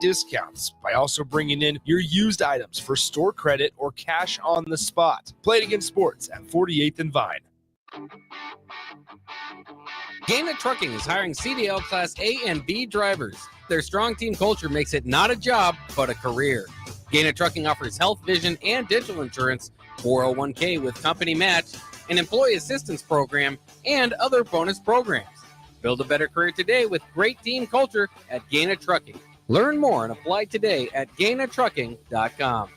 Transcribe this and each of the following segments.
discounts by also bringing in your used items for store credit or cash on the spot. Play it against sports at 48th and Vine. Gaina Trucking is hiring CDL Class A and B drivers. Their strong team culture makes it not a job, but a career. Gaina Trucking offers health, vision, and dental insurance, 401k with company match, an employee assistance program, and other bonus programs. Build a better career today with great team culture at Gaina Trucking. Learn more and apply today at GainaTrucking.com.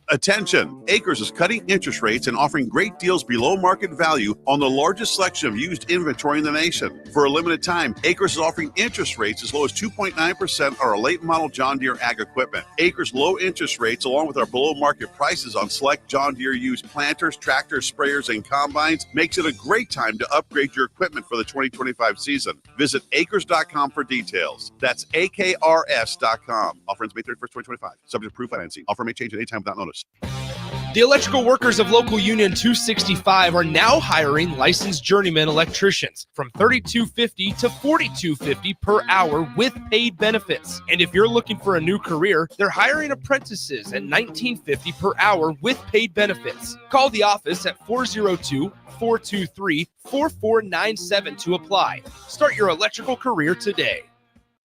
Attention! Acres is cutting interest rates and offering great deals below market value on the largest selection of used inventory in the nation. For a limited time, Acres is offering interest rates as low as 2.9% on our late model John Deere ag equipment. Acres' low interest rates, along with our below market prices on select John Deere used planters, tractors, sprayers, and combines, makes it a great time to upgrade your equipment for the 2025 season. Visit acres.com for details. That's AKRS.com. Offer ends May 31st, 2025. Subject to approved financing. Offer may change at any time without notice. The electrical workers of Local Union 265 are now hiring licensed journeyman electricians from $32.50 to $42.50 per hour with paid benefits. And if you're looking for a new career, they're hiring apprentices at $19.50 per hour with paid benefits. Call the office at 402-423-4497 to apply. Start your electrical career today.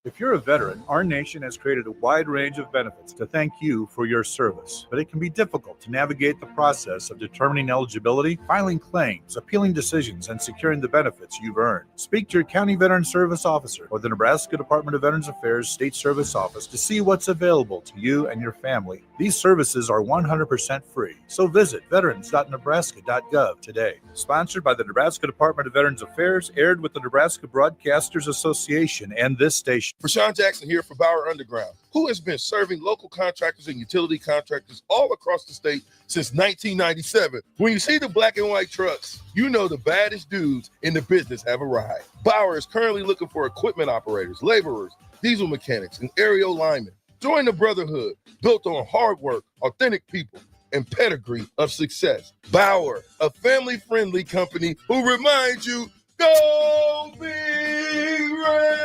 If you're a veteran, our nation has created a wide range of benefits to thank you for your service, but it can be difficult to navigate the process of determining eligibility, filing claims, appealing decisions, and securing the benefits you've earned. Speak to your county veteran service officer or the Nebraska Department of Veterans Affairs State Service Office to see what's available to you and your family. These services are 100% free, so visit veterans.nebraska.gov today. Sponsored by the Nebraska Department of Veterans Affairs, aired with the Nebraska Broadcasters Association and this station. Rashawn Jackson here for Bauer Underground, who has been serving local contractors and utility contractors all across the state since 1997. When you see the black and white trucks, you know the baddest dudes in the business have arrived. Bauer is currently looking for equipment operators, laborers, diesel mechanics, and aerial linemen. Join the brotherhood built on hard work, authentic people, and pedigree of success. Bauer, a family-friendly company who reminds you, go Big Red!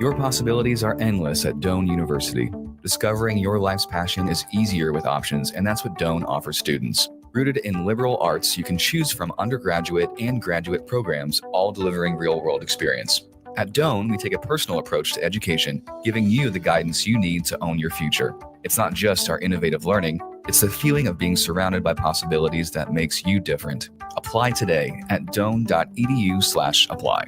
Your possibilities are endless at Doane University. Discovering your life's passion is easier with options, and that's what Doane offers students. Rooted in liberal arts, you can choose from undergraduate and graduate programs, all delivering real-world experience. At Doane, we take a personal approach to education, giving you the guidance you need to own your future. It's not just our innovative learning, it's the feeling of being surrounded by possibilities that makes you different. Apply today at doane.edu/apply.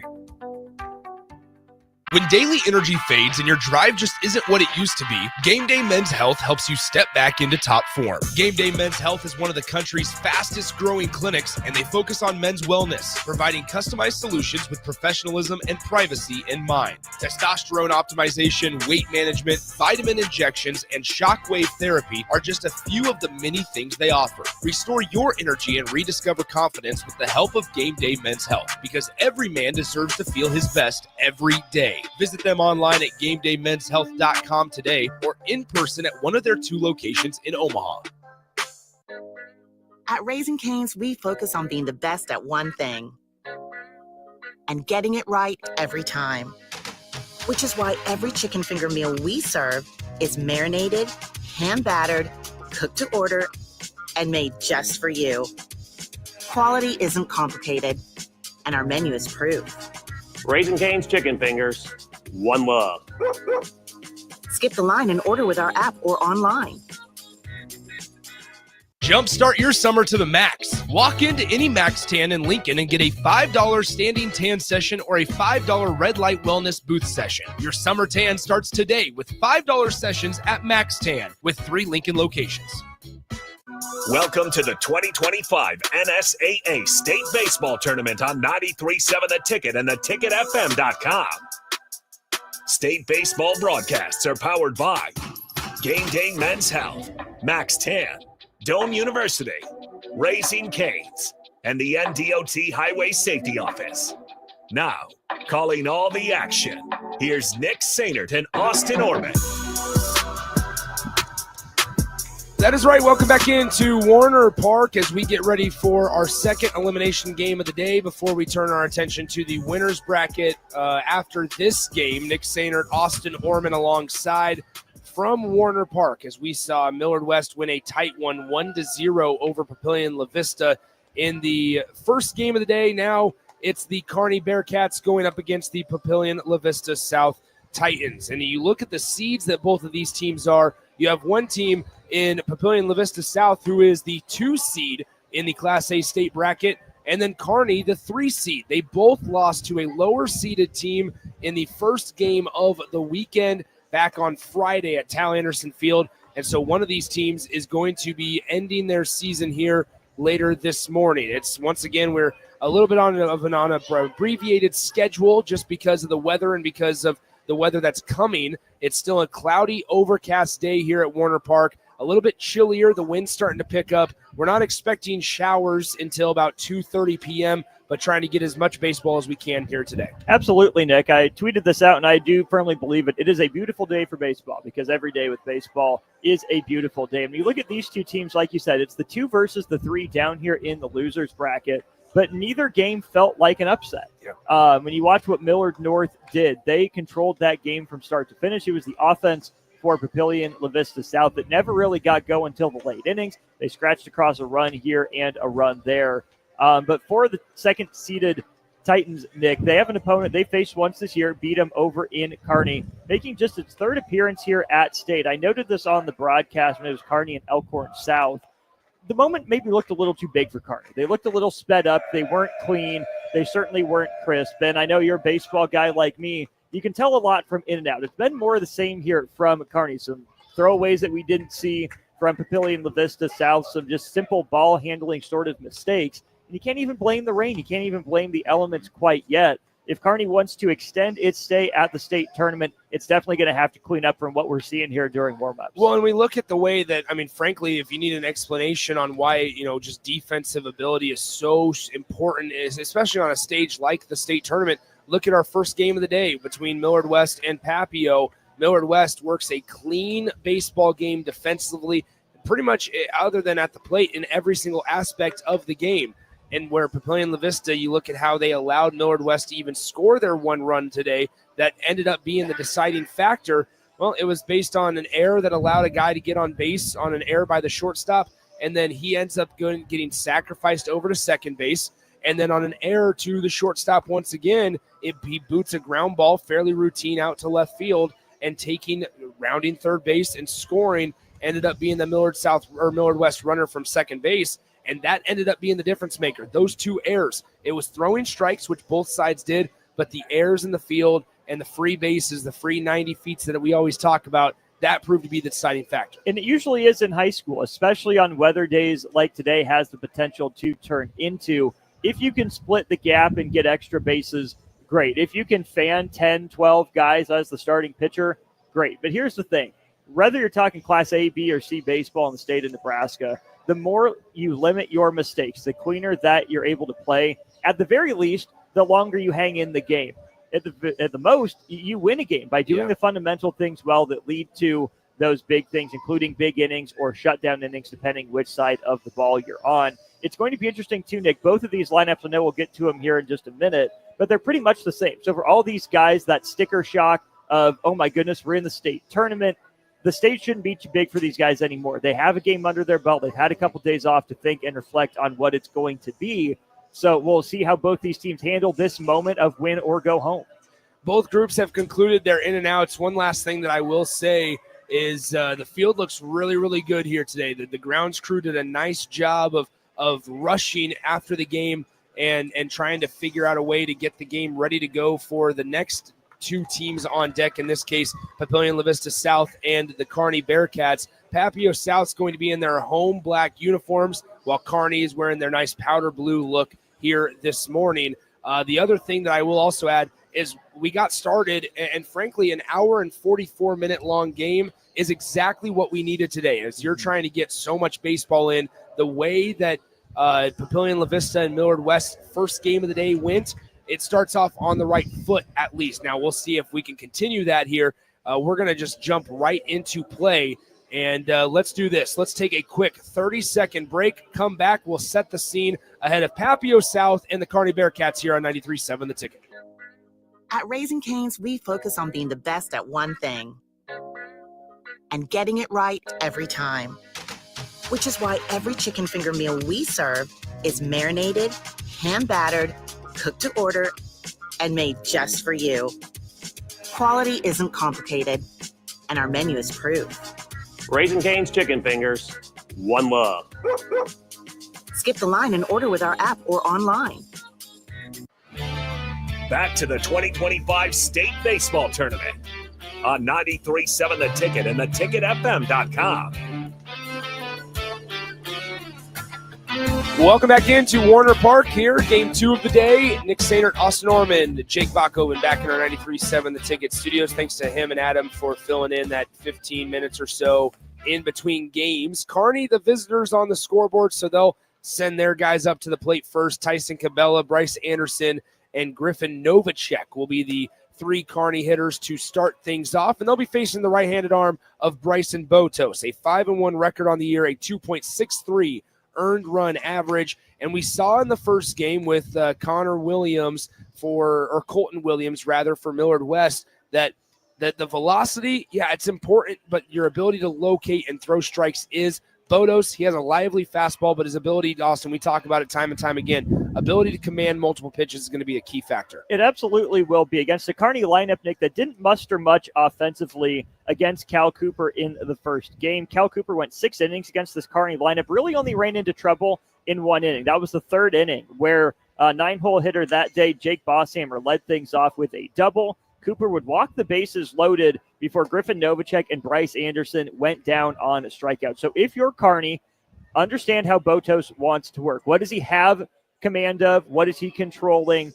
When daily energy fades and your drive just isn't what it used to be, Game Day Men's Health helps you step back into top form. Game Day Men's Health is one of the country's fastest growing clinics, and they focus on men's wellness, providing customized solutions with professionalism and privacy in mind. Testosterone optimization, weight management, vitamin injections, and shockwave therapy are just a few of the many things they offer. Restore your energy and rediscover confidence with the help of Game Day Men's Health, because every man deserves to feel his best every day. Visit them online at GameDayMen'sHealth.com today or in person at one of their 2 locations in Omaha. At Raising Cane's, we focus on being the best at one thing and getting it right every time, which is why every chicken finger meal we serve is marinated, hand-battered, cooked to order, and made just for you. Quality isn't complicated, and our menu is proof. Raising Cane's chicken fingers, one love. Skip the line and order with our app or online. Jumpstart your summer to the max. Walk into any Max Tan in Lincoln and get a $5 standing tan session or a $5 red light wellness booth session. Your summer tan starts today with $5 sessions at Max Tan with 3 Lincoln locations. Welcome to the 2025 NSAA State Baseball Tournament on 93.7 The Ticket and theticketfm.com. State baseball broadcasts are powered by Game Day Men's Health, Max Tan, Doane University, Raising Cane's, and the NDOT Highway Safety Office. Now, calling all the action, here's Nick Sainert and Austin Orman. That is right. Welcome back into Warner Park as we get ready for our second elimination game of the day before we turn our attention to the winner's bracket. After this game, Nick Sainert, Austin Orman alongside from Warner Park as we saw Millard West win a tight one, 1-0 over Papillion La-Vista in the first game of the day. Now it's the Kearney Bearcats going up against the Papillion La-Vista South Titans. And you look at the seeds that both of these teams are. You have one team in Papillion La-Vista South who is the 2 seed in the Class A state bracket, and then Kearney, the 3 seed. They both lost to a lower seeded team in the first game of the weekend back on Friday at Tal Anderson Field. And so one of these teams is going to be ending their season here later this morning. It's once again, we're a little bit on an abbreviated schedule just because of the weather and because of the weather that's coming. It's still a cloudy, overcast day here at Warner Park. A little bit chillier. The wind's starting to pick up. We're not expecting showers until about 2:30 p.m., but trying to get as much baseball as we can here today. Absolutely, Nick. I tweeted this out, and I do firmly believe it. It is a beautiful day for baseball because every day with baseball is a beautiful day. And you look at these two teams, like you said, it's the 2 versus the 3 down here in the losers bracket, but neither game felt like an upset. Yeah. When you watch what Millard North did, they controlled that game from start to finish. It was the offense for Papillion La-Vista South that never really got going until the late innings. They scratched across a run here and a run there. But for the second-seeded Titans, Nick, they have an opponent they faced once this year, beat them over in Kearney, making just its 3rd appearance here at State. I noted this on the broadcast when it was Kearney and Elkhorn South. The moment maybe looked a little too big for Kearney. They looked a little sped up. They weren't clean. They certainly weren't crisp. And I know you're a baseball guy like me. You can tell a lot from in and out. It's been more of the same here from Kearney. Some throwaways that we didn't see from Papillion La-Vista South, some just simple ball handling sort of mistakes. And you can't even blame the rain. You can't even blame the elements quite yet. If Kearney wants to extend its stay at the state tournament, it's definitely going to have to clean up from what we're seeing here during warm-ups. Well, and we look at the way that, I mean, frankly, if you need an explanation on why, just defensive ability is so important, is especially on a stage like the state tournament, look at our first game of the day between Millard West and Papio. Millard West works a clean baseball game defensively, pretty much other than at the plate in every single aspect of the game. And where Papillion La-Vista, you look at how they allowed Millard West to even score their 1 run today that ended up being the deciding factor. Well, it was based on an error that allowed a guy to get on base on an error by the shortstop, and then he ends up getting sacrificed over to second base. And then on an error to the shortstop once again, he boots a ground ball, fairly routine, out to left field, and rounding third base and scoring ended up being the Millard West runner from second base. And that ended up being the difference maker. Those 2 errors. It was throwing strikes, which both sides did, but the errors in the field and the free bases, the free 90 feet that we always talk about, that proved to be the deciding factor. And it usually is in high school, especially on weather days like today, has the potential to turn into. If you can split the gap and get extra bases, great. If you can fan 10, 12 guys as the starting pitcher, great. But here's the thing. Whether you're talking Class A, B, or C baseball in the state of Nebraska, the more you limit your mistakes, the cleaner that you're able to play. At the very least, the longer you hang in the game. At the most, you win a game by doing the fundamental things well that lead to those big things, including big innings or shutdown innings, depending which side of the ball you're on. It's going to be interesting, too, Nick. Both of these lineups, I know we'll get to them here in just a minute, but they're pretty much the same. So for all these guys, that sticker shock of, oh, my goodness, we're in the state tournament, the state shouldn't be too big for these guys anymore. They have a game under their belt. They've had a couple days off to think and reflect on what it's going to be. So we'll see how both these teams handle this moment of win or go home. Both groups have concluded their in and outs. One last thing that I will say is the field looks really, really good here today. The grounds crew did a nice job of rushing after the game and trying to figure out a way to get the game ready to go for the next 2 teams on deck, in this case, Papillion La-Vista South and the Kearney Bearcats. Papio South's going to be in their home black uniforms, while Kearney is wearing their nice powder blue look here this morning. The other thing that I will also add is we got started, and frankly, an hour and 44-minute long game is exactly what we needed today. As you're trying to get so much baseball in, the way that Papillion La-Vista and Millard West first game of the day went, it starts off on the right foot at least. Now we'll see if we can continue that here. We're going to just jump right into play. And let's do this. Let's take a quick 30-second break. Come back. We'll set the scene ahead of Papillion South and the Kearney Bearcats here on 93.7 The Ticket. At Raising Cane's, we focus on being the best at one thing and getting it right every time, which is why every chicken finger meal we serve is marinated, hand-battered, cooked to order, and made just for you. Quality isn't complicated, and our menu is proof. Raising Cane's chicken fingers, one love. Skip the line and order with our app or online. Back to the 2025 State Baseball Tournament on 93.7 The Ticket and theticketfm.com. Welcome back into Warner Park here. Game 2 of the day. Nick Sainert, Austin Norman, Jake Bachhoven back in our 93.7 The Ticket studios. Thanks to him and Adam for filling in that 15 minutes or so in between games. Kearney, the visitors on the scoreboard, so they'll send their guys up to the plate first. Tyson Cabela, Bryce Anderson, and Griffin Novacek will be the 3 Kearney hitters to start things off, and they'll be facing the right-handed arm of Bryson Botos, a 5-1 record on the year, a 2.63 earned run average. And we saw in the first game with Colton Williams rather, for Millard West, that the velocity, it's important, but your ability to locate and throw strikes is. Botos, he has a lively fastball, but his ability, Austin, we talk about it time and time again, ability to command multiple pitches is going to be a key factor. It absolutely will be against the Kearney lineup, Nick, that didn't muster much offensively against Cal Cooper in the first game. Cal Cooper went 6 innings against this Kearney lineup, really only ran into trouble in 1 inning. That was the 3rd inning where 9-hole hitter that day, Jake Bosshammer, led things off with a double. Cooper would walk the bases loaded before Griffin Novacek and Bryce Anderson went down on a strikeout. So if you're Kearney, understand how Botos wants to work. What does he have command of? What is he controlling?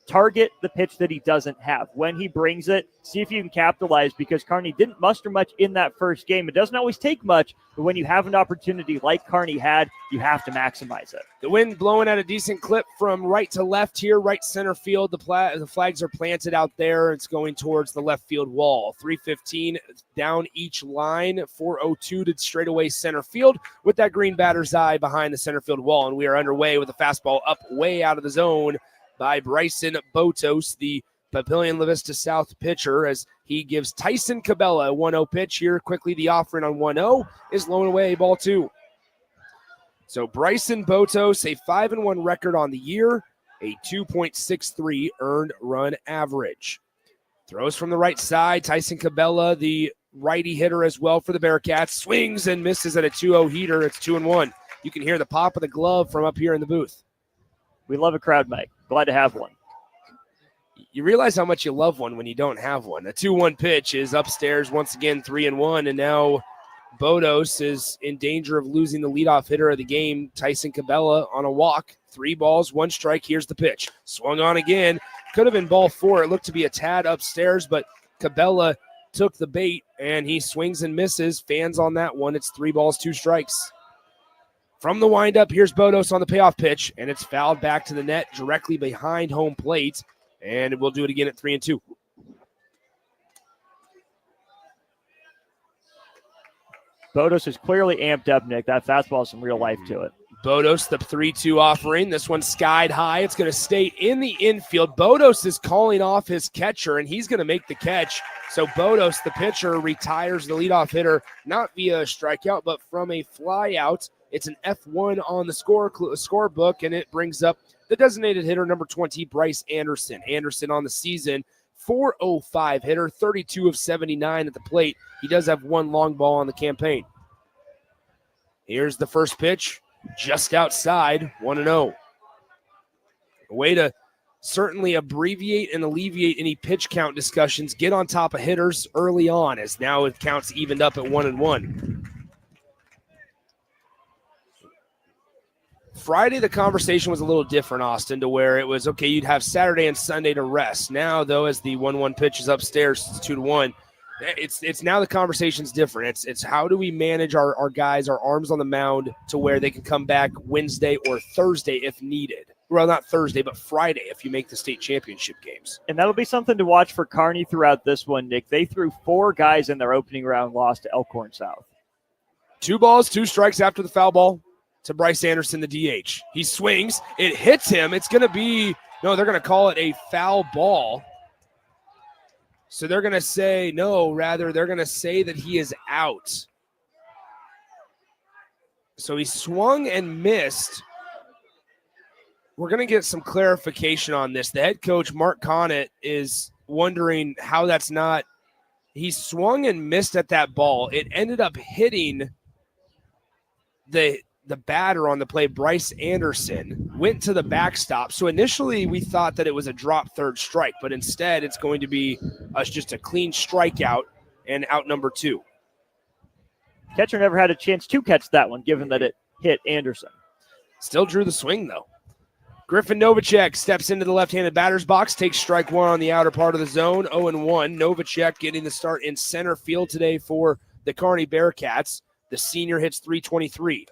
Target the pitch that he doesn't have. When he brings it, see if you can capitalize, because Kearney didn't muster much in that first game. It doesn't always take much, but when you have an opportunity like Kearney had, you have to maximize it. The wind blowing at a decent clip from right to left here, right center field. The flags are planted out there. It's going towards the left field wall. 3:15 down each line, 4:02 to straightaway center field with that green batter's eye behind the center field wall. And we are underway with a fastball up way out of the zone by Bryson Botos, the Papillion La-Vista South pitcher, as he gives Tyson Cabela a 1-0 pitch here. Quickly, the offering on 1-0 is blown away, ball 2. So Bryson Botos, a 5-1 record on the year, a 2.63 earned run average. Throws from the right side. Tyson Cabela, the righty hitter as well for the Bearcats, swings and misses at a 2-0 heater. It's 2-1. You can hear the pop of the glove from up here in the booth. We love a crowd mic. Glad to have one. You realize how much you love one when you don't have one. A 2-1 pitch is upstairs once again, 3-1, and now Botos is in danger of losing the leadoff hitter of the game, Tyson Cabela, on a walk. 3 balls, 1 strike. Here's the pitch. Swung on again. Could have been ball 4. It looked to be a tad upstairs, but Cabela took the bait, and he swings and misses. Fans on that one. It's 3 balls, 2 strikes. From the windup, here's Botos on the payoff pitch, and it's fouled back to the net directly behind home plate, and we'll do it again at 3-2. Botos is clearly amped up, Nick. That fastball has some real life to it. Botos, the 3-2 offering. This one skied high. It's going to stay in the infield. Botos is calling off his catcher, and he's going to make the catch. So Botos, the pitcher, retires the leadoff hitter, not via a strikeout, but from a fly out. It's an F1 on the scorebook, and it brings up the designated hitter, number 20, Bryce Anderson. Anderson on the season, 405 hitter, 32 of 79 at the plate. He does have 1 long ball on the campaign. Here's the first pitch, just outside, 1-0. A way to certainly abbreviate and alleviate any pitch count discussions. Get on top of hitters early on, as now it counts evened up at 1-1. Friday, the conversation was a little different, Austin, to where it was, okay, you'd have Saturday and Sunday to rest. Now, though, as the 1-1 pitch is upstairs, it's 2-1. It's now the conversation's different. It's how do we manage our guys, our arms on the mound, to where they can come back Wednesday or Thursday if needed. Well, not Thursday, but Friday if you make the state championship games. And that'll be something to watch for Kearney throughout this one, Nick. They threw 4 guys in their opening round loss to Elkhorn South. 2 balls, 2 strikes after the foul ball to Bryce Anderson, the DH. He swings. It hits him. It's going to be, no, they're going to call it a foul ball. So they're going to say, no, rather, they're going to say that he is out. So he swung and missed. We're going to get some clarification on this. The head coach, Mark Connett, is wondering how that's not. He swung and missed at that ball. It ended up hitting the batter on the play, Bryce Anderson, went to the backstop. So initially we thought that it was a drop third strike, but instead it's going to be just a clean strikeout and out number 2. Catcher never had a chance to catch that one, given that it hit Anderson. Still drew the swing, though. Griffin Novacek steps into the left-handed batter's box, takes strike 1 on the outer part of the zone, 0-1. Novacek getting the start in center field today for the Kearney Bearcats. The senior hits .323.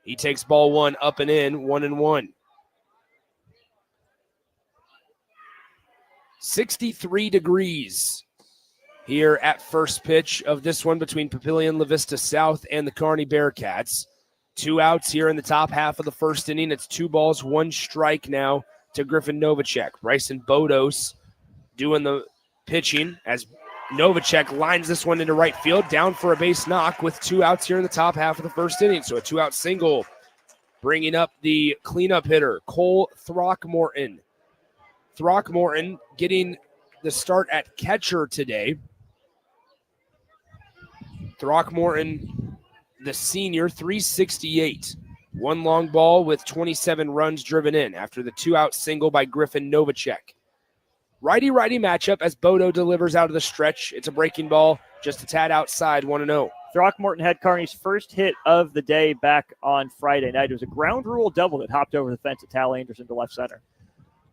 He takes ball 1 up and in, 1-1. 63 degrees here at first pitch of this one between Papillion La-Vista South and the Kearney Bearcats. 2 outs here in the top half of the first inning. It's 2 balls, 1 strike now to Griffin Novacek. Bryson Bodos doing the pitching as Novacek lines this one into right field, down for a base knock with 2 outs here in the top half of the first inning. So a 2-out single, bringing up the cleanup hitter, Cole Throckmorton. Throckmorton getting the start at catcher today. Throckmorton, the senior, .368. 1 long ball with 27 runs driven in after the 2-out single by Griffin Novacek. Righty-righty matchup as Bodo delivers out of the stretch. It's a breaking ball, just a tad outside, 1-0. Throckmorton had Kearney's first hit of the day back on Friday night. It was a ground rule double that hopped over the fence at Tal Anderson to left center.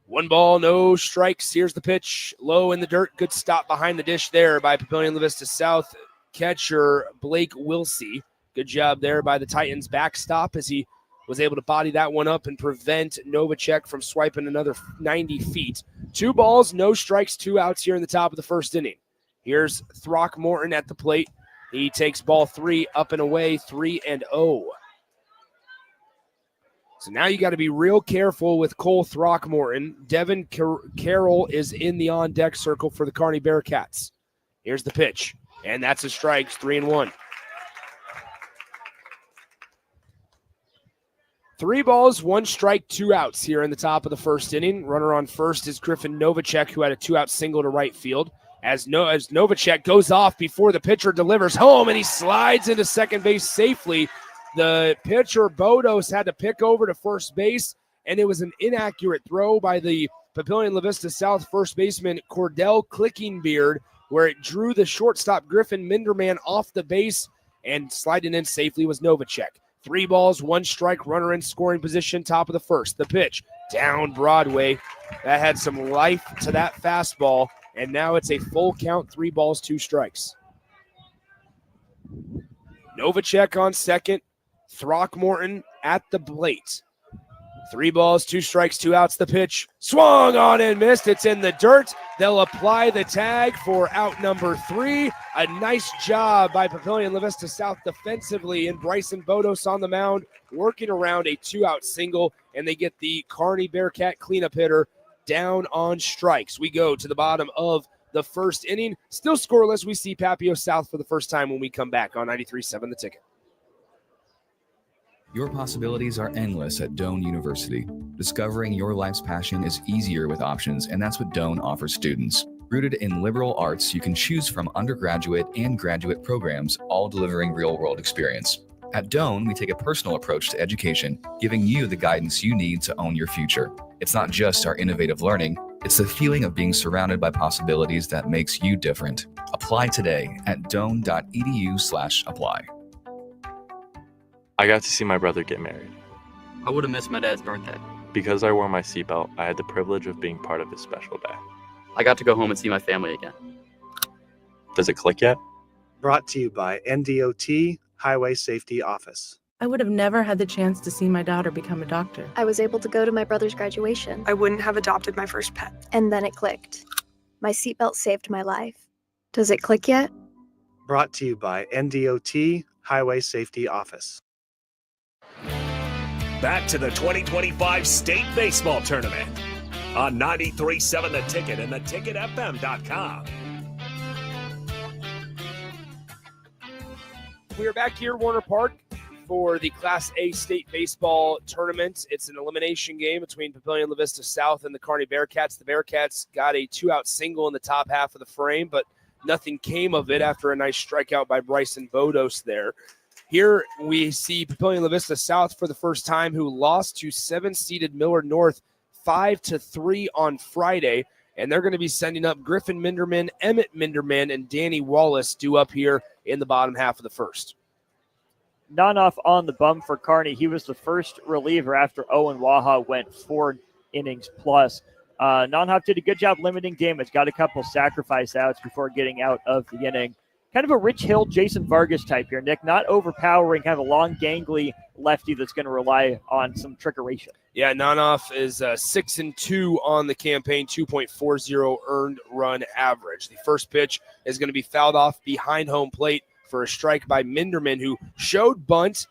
1 ball, no strikes. Here's the pitch, low in the dirt. Good stop behind the dish there by Papillion La-Vista South catcher Blake Wilsey. Good job there by the Titans backstop as he was able to body that one up and prevent Novacek from swiping another 90 feet. 2 balls, no strikes, 2 outs here in the top of the first inning. Here's Throckmorton at the plate. He takes ball 3 up and away, 3-0. So now you got to be real careful with Cole Throckmorton. Devin Carroll is in the on-deck circle for the Kearney Bearcats. Here's the pitch, and that's a strike, 3-1. 3 balls, 1 strike, 2 outs here in the top of the first inning. Runner on first is Griffin Novacek, who had a 2-out single to right field. As Novacek goes off before the pitcher delivers home, and he slides into second base safely. The pitcher, Bodos, had to pick over to first base, and it was an inaccurate throw by the Papillion La-Vista South first baseman, Cordell Clickingbeard, where it drew the shortstop, Griffin Minderman, off the base, and sliding in safely was Novacek. 3 balls, 1 strike, runner in scoring position, top of the first. The pitch, down Broadway. That had some life to that fastball, and now it's a full count, 3 balls, 2 strikes. Novacek on second, Throckmorton at the plate. 3 balls, 2 strikes, 2 outs. The pitch swung on and missed. It's in the dirt. They'll apply the tag for out number 3. A nice job by Papillion La-Vista South defensively, and Bryson Bodos on the mound working around a 2-out single, and they get the Kearney Bearcat cleanup hitter down on strikes. We go to the bottom of the first inning. Still scoreless. We see Papio South for the first time when we come back on 93.7 The Ticket. Your possibilities are endless at Doane University. Discovering your life's passion is easier with options, and that's what Doane offers students. Rooted in liberal arts, you can choose from undergraduate and graduate programs, all delivering real-world experience. At Doane, we take a personal approach to education, giving you the guidance you need to own your future. It's not just our innovative learning, it's the feeling of being surrounded by possibilities that makes you different. Apply today at doane.edu/apply. I got to see my brother get married. I would have missed my dad's birthday. Because I wore my seatbelt, I had the privilege of being part of his special day. I got to go home and see my family again. Does it click yet? Brought to you by NDOT Highway Safety Office. I would have never had the chance to see my daughter become a doctor. I was able to go to my brother's graduation. I wouldn't have adopted my first pet. And then it clicked. My seatbelt saved my life. Does it click yet? Brought to you by NDOT Highway Safety Office. Back to the 2025 State Baseball Tournament on 93.7 The Ticket and theticketfm.com. We are back here at Warner Park for the Class A State Baseball Tournament. It's an elimination game between Papillion La-Vista South and the Kearney Bearcats. The Bearcats got a 2-out single in the top half of the frame, but nothing came of it after a nice strikeout by Bryson Bodos there. Here we see Papillion La-Vista South for the first time, who lost to 7-seeded Millard North 5-3 on Friday, and they're going to be sending up Griffin Minderman, Emmett Minderman, and Danny Wallace due up here in the bottom half of the first. Nonoff on the bum for Kearney. He was the first reliever after Owen Waha went 4 innings plus. Nonhoff did a good job limiting damage, got a couple sacrifice outs before getting out of the inning. Kind of a Rich Hill, Jason Vargas type here, Nick. Not overpowering, kind of a long, gangly lefty that's going to rely on some trickeration. Yeah, Nonhoff is 6-2 on the campaign, 2.40 earned run average. The first pitch is going to be fouled off behind home plate for a strike by Minderman, who showed bunt,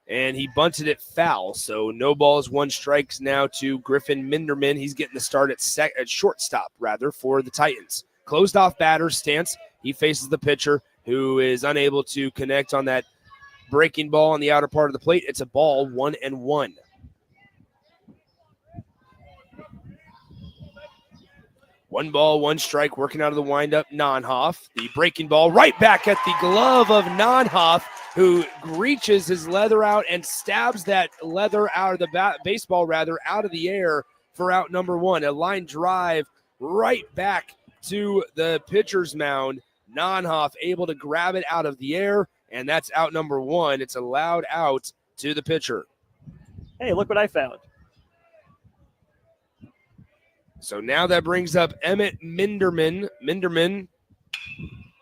and he bunted it foul. So no balls, 1 strikes now to Griffin Minderman. He's getting the start at shortstop, for the Titans. Closed off batter's stance. He faces the pitcher, who is unable to connect on that breaking ball on the outer part of the plate. It's a ball, 1-1. One ball, 1 strike, working out of the windup, Nonhoff. The breaking ball right back at the glove of Nonhoff, who reaches his leather out and stabs that leather out of the baseball out of the air for out number 1. A line drive right back to the pitcher's mound. Nonhoff able to grab it out of the air, and that's out number 1. It's allowed out to the pitcher. Hey, look what I found. So now that brings up Emmett Minderman. Minderman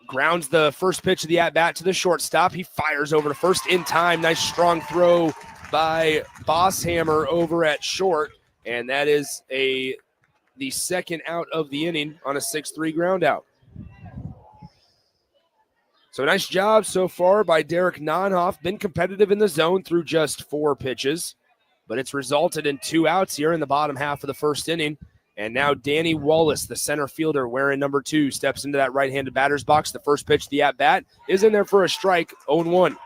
grounds the first pitch of the at-bat to the shortstop. He fires over to first in time. Nice strong throw by Bosshammer over at short, and that is the second out of the inning on a 6-3 ground out. So nice job so far by Derek Nonhoff. Been competitive in the zone through just 4 pitches, but it's resulted in 2 outs here in the bottom half of the first inning. And now Danny Wallace, the center fielder, wearing number 2, steps into that right-handed batter's box. The first pitch, the at-bat, is in there for a strike, 0-1.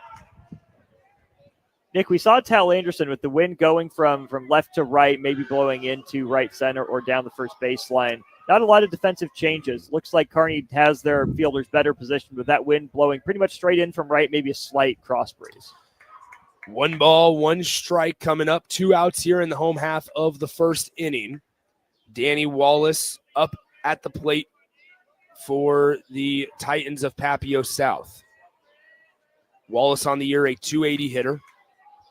Nick, we saw Tal Anderson with the wind going from left to right, maybe blowing into right center or down the first baseline. Not a lot of defensive changes. Looks like Kearney has their fielders better positioned with that wind blowing pretty much straight in from right, maybe a slight cross breeze. 1 ball, 1 strike coming up. 2 outs here in the home half of the first inning. Danny Wallace up at the plate for the Titans of Papio South. Wallace on the year, a .280 hitter.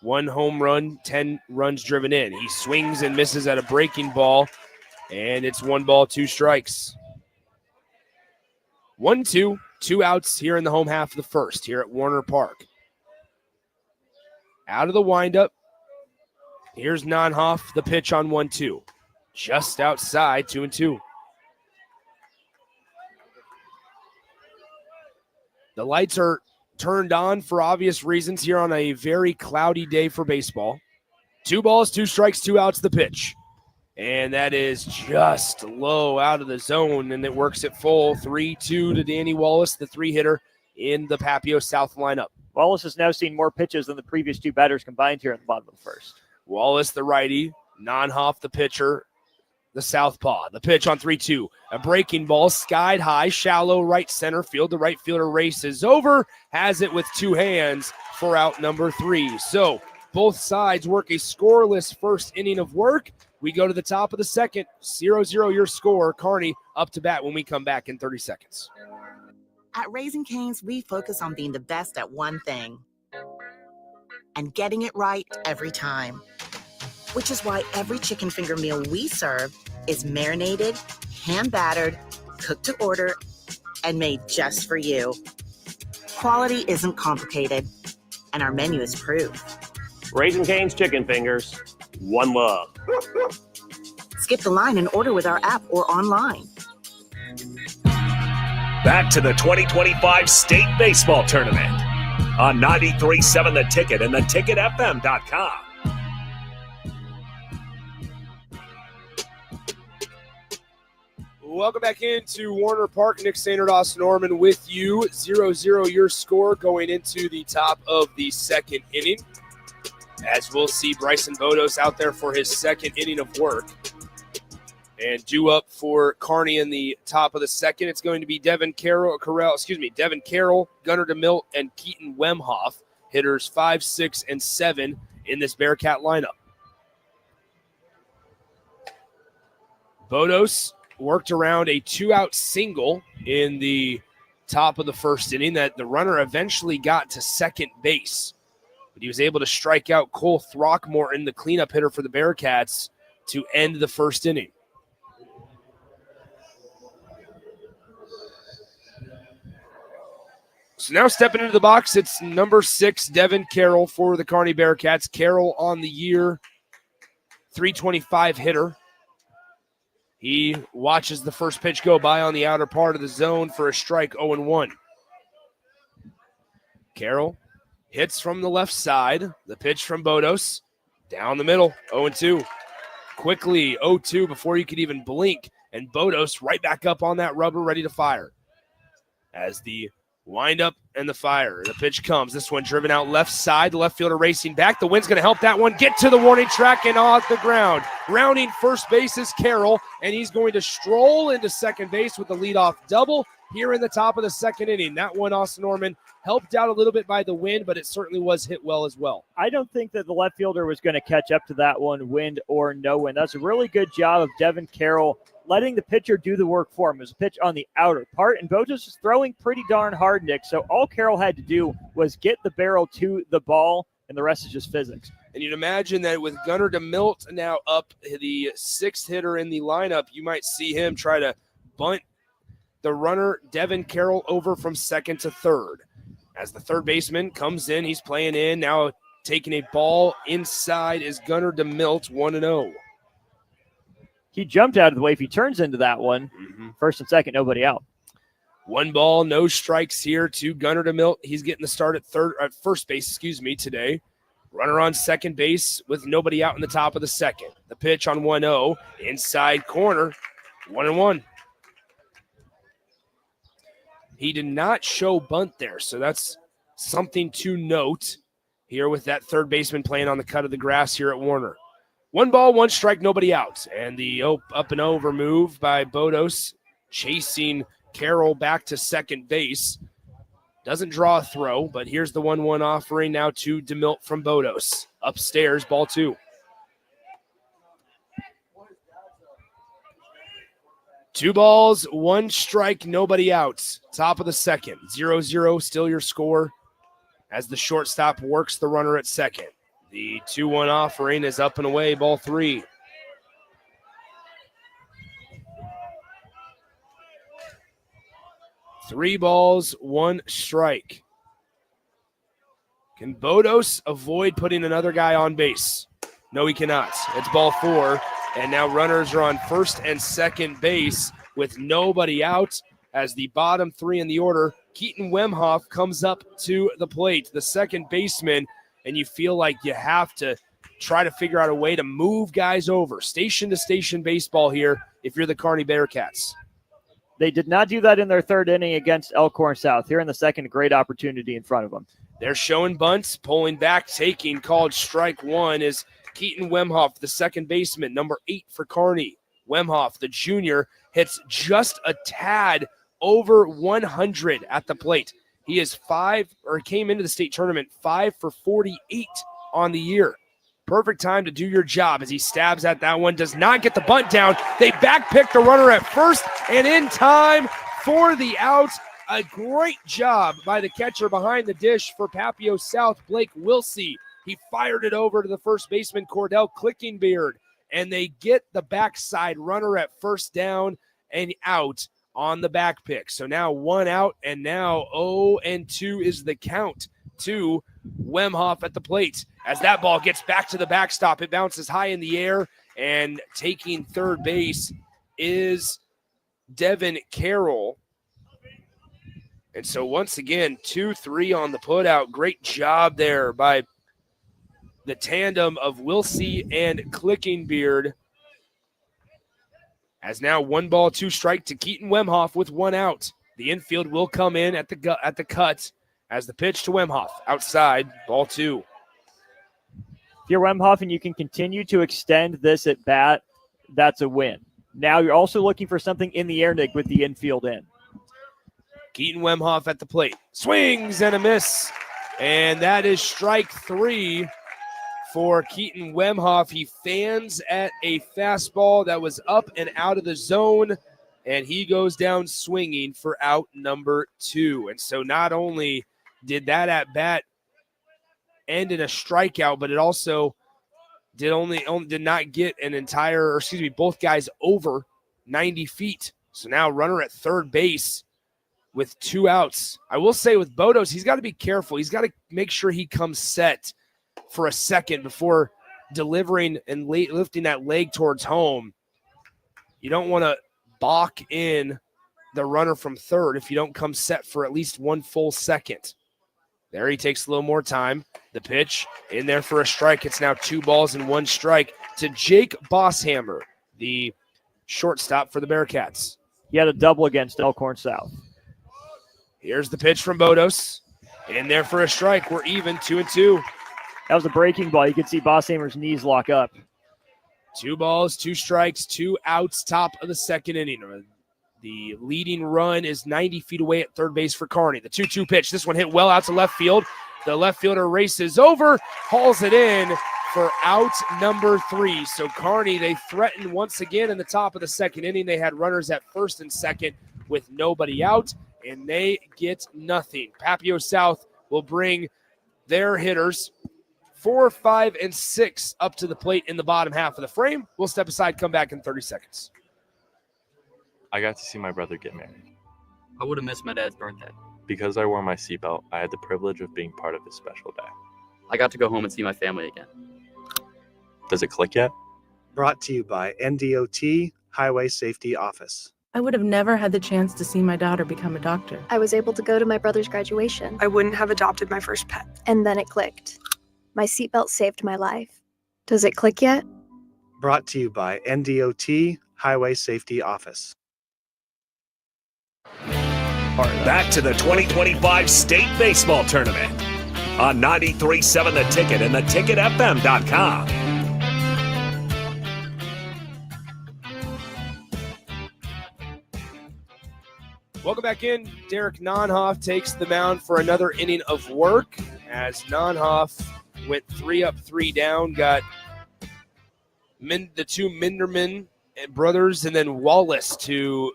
1 home run, 10 runs driven in. He swings and misses at a breaking ball, and it's 1 ball, 2 strikes. 1-2, 2 outs here in the home half of the first here at Warner Park. Out of the windup, here's Nonhoff, the pitch on 1-2. Just outside, 2-2. The lights are turned on for obvious reasons here on a very cloudy day for baseball. 2 balls, 2 strikes, 2 outs, the pitch. And that is just low out of the zone, and it works it full. 3-2 to Danny Wallace, the 3-hitter in the Papio South lineup. Wallace has now seen more pitches than the previous 2 batters combined here in the bottom of the first. Wallace, the righty. Nonhoff, the pitcher. The southpaw. The pitch on 3-2. A breaking ball, skied high, shallow right center field. The right fielder races over, has it with 2 hands for out number 3. So both sides work a scoreless first inning of work. We go to the top of the second. 0-0 your score. Kearney up to bat when we come back in 30 seconds. At Raising Cane's, we focus on being the best at one thing and getting it right every time. Which is why every chicken finger meal we serve is marinated, hand-battered, cooked to order, and made just for you. Quality isn't complicated, and our menu is proof. Raising Cane's chicken fingers, 1 love. Skip the line and order with our app or online. Back to the 2025 State Baseball Tournament on 93.7 The Ticket and theticketfm.com. Welcome back into Warner Park. Nick Sainert, Austin Norman with you. 0-0 your score going into the top of the second inning. As we'll see Bryson Bodos out there for his second inning of work. And due up for Kearney in the top of the second, it's going to be Devin Carroll, Gunnar DeMilt, and Keaton Wemhoff, hitters 5, 6, and 7 in this Bearcat lineup. Bodos worked around a 2-out single in the top of the first inning that the runner eventually got to second base. But he was able to strike out Cole Throckmorton, the cleanup hitter for the Bearcats, to end the first inning. So now stepping into the box, it's number 6, Devin Carroll for the Kearney Bearcats. Carroll on the year, 325 hitter. He watches the first pitch go by on the outer part of the zone for a strike, 0-1. Carroll hits from the left side. The pitch from Bodos, down the middle, 0-2. Quickly, 0-2 before you could even blink, and Bodos right back up on that rubber, ready to fire. As the wind up and the fire. The pitch comes. This one driven out left side. The left fielder racing back. The wind's going to help that one get to the warning track and off the ground. Rounding first base is Carroll, and he's going to stroll into second base with the leadoff double here in the top of the second inning. That one, Austin Norman, helped out a little bit by the wind, but it certainly was hit well as well. I don't think that the left fielder was going to catch up to that one, wind or no wind. That's a really good job of Devin Carroll letting the pitcher do the work for him. It was a pitch on the outer part, and Bodos was throwing pretty darn hard, Nick. So all Carroll had to do was get the barrel to the ball, and the rest is just physics. And you'd imagine that with Gunnar DeMilt now up, the 6th hitter in the lineup, you might see him try to bunt the runner, Devin Carroll, over from second to third. As the third baseman comes in, he's playing in. Now taking a ball inside is Gunnar DeMilt, 1-0. He jumped out of the way. If he turns into that one, first and second, nobody out. 1 ball, no strikes here to Gunnar DeMilt. He's getting the start at first base, today. Runner on second base with nobody out in the top of the second. The pitch on 1-0, inside corner, 1-1. He did not show bunt there, so that's something to note here with that third baseman playing on the cut of the grass here at Warner. 1 ball, 1 strike, nobody out. And the up and over move by Bodos, chasing Carroll back to second base. Doesn't draw a throw, but here's the 1-1 offering now to DeMilt from Bodos. Upstairs, ball 2. 2 balls, 1 strike, nobody out. Top of the second, 0-0, still your score as the shortstop works the runner at second. The 2-1 offering is up and away, ball 3. Three balls, 1 strike. Can Bodos avoid putting another guy on base? No, he cannot. It's ball 4, and now runners are on first and second base with nobody out as the bottom 3 in the order. Keaton Wemhoff comes up to the plate, the second baseman, and you feel like you have to try to figure out a way to move guys over. Station-to-station baseball here if you're the Kearney Bearcats. They did not do that in their third inning against Elkhorn South. Here in the second, a great opportunity in front of them. They're showing bunts, pulling back, taking, called strike 1 is Keaton Wemhoff, the second baseman, number 8 for Kearney. Wemhoff, the junior, hits just a tad over 100 at the plate. He is came into the state tournament 5 for 48 on the year. Perfect time to do your job as he stabs at that one. Does not get the bunt down. They backpick the runner at first and in time for the out. A great job by the catcher behind the dish for Papio South, Blake Wilsey. He fired it over to the first baseman, Cordell Clickenbeard, and they get the backside runner at first down and out on the back pick. So now 1 out, and now 0-2 is the count to Wemhoff at the plate. As that ball gets back to the backstop, it bounces high in the air, and taking third base is Devin Carroll. And so once again, 2-3 on the putout. Great job there by the tandem of Wilsey and Clickenbeard. As now 1 ball, 2 strike to Keaton Wemhoff with 1 out. The infield will come in at the cut as the pitch to Wemhoff. Outside, ball 2. If you're Wemhoff and you can continue to extend this at bat, that's a win. Now you're also looking for something in the air, Nick, with the infield in. Keaton Wemhoff at the plate. Swings and a miss. And that is strike 3 for Keaton Wemhoff. He fans at a fastball that was up and out of the zone, and he goes down swinging for out number 2. And so not only did that at bat end in a strikeout, but it also did not get both guys over 90 feet. So now runner at third base with 2 outs. I will say with Bodos, he's got to be careful. He's got to make sure he comes set for a second before delivering and lifting that leg towards home. You don't want to balk in the runner from third if you don't come set for at least 1 full second. There he takes a little more time. The pitch in there for a strike. It's now 2 balls and 1 strike to Jake Bosshammer, the shortstop for the Bearcats. He had a double against Elkhorn South. Here's the pitch from Bodos. In there for a strike. We're even 2-2. That was a breaking ball. You could see Bosshammer's knees lock up. 2 balls, 2 strikes, 2 outs, top of the second inning. The leading run is 90 feet away at third base for Kearney. The 2-2 pitch. This one hit well out to left field. The left fielder races over, hauls it in for out number 3. So Kearney, they threatened once again in the top of the second inning. They had runners at first and second with nobody out, and they get nothing. Papio South will bring their hitters 4, 5, and 6 up to the plate in the bottom half of the frame. We'll step aside, come back in 30 seconds. I got to see my brother get married. I would have missed my dad's birthday. Because I wore my seatbelt, I had the privilege of being part of his special day. I got to go home and see my family again. Does it click yet? Brought to you by NDOT Highway Safety Office. I would have never had the chance to see my daughter become a doctor. I was able to go to my brother's graduation. I wouldn't have adopted my first pet. And then it clicked. My seatbelt saved my life. Does it click yet? Brought to you by NDOT Highway Safety Office. Back to the 2025 State Baseball Tournament on 93.7 The Ticket and theticketfm.com. Welcome back in. Derek Nonhoff takes the mound for another inning of work as Nonhoff went 3 up, 3 down, got the 2 Minderman brothers and then Wallace to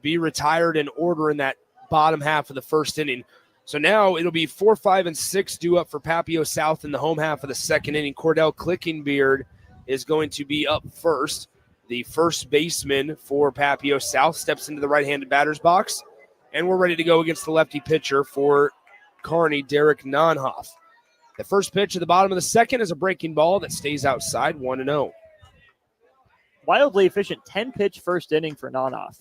be retired in order in that bottom half of the first inning. So now it'll be 4, 5, and 6 due up for Papio South in the home half of the second inning. Cordell Clickenbeard is going to be up first. The first baseman for Papio South steps into the right-handed batter's box, and we're ready to go against the lefty pitcher for Kearney, Derek Nonhoff. The first pitch at the bottom of the second is a breaking ball that stays outside, 1-0. Wildly efficient 10-pitch first inning for Nonhoff.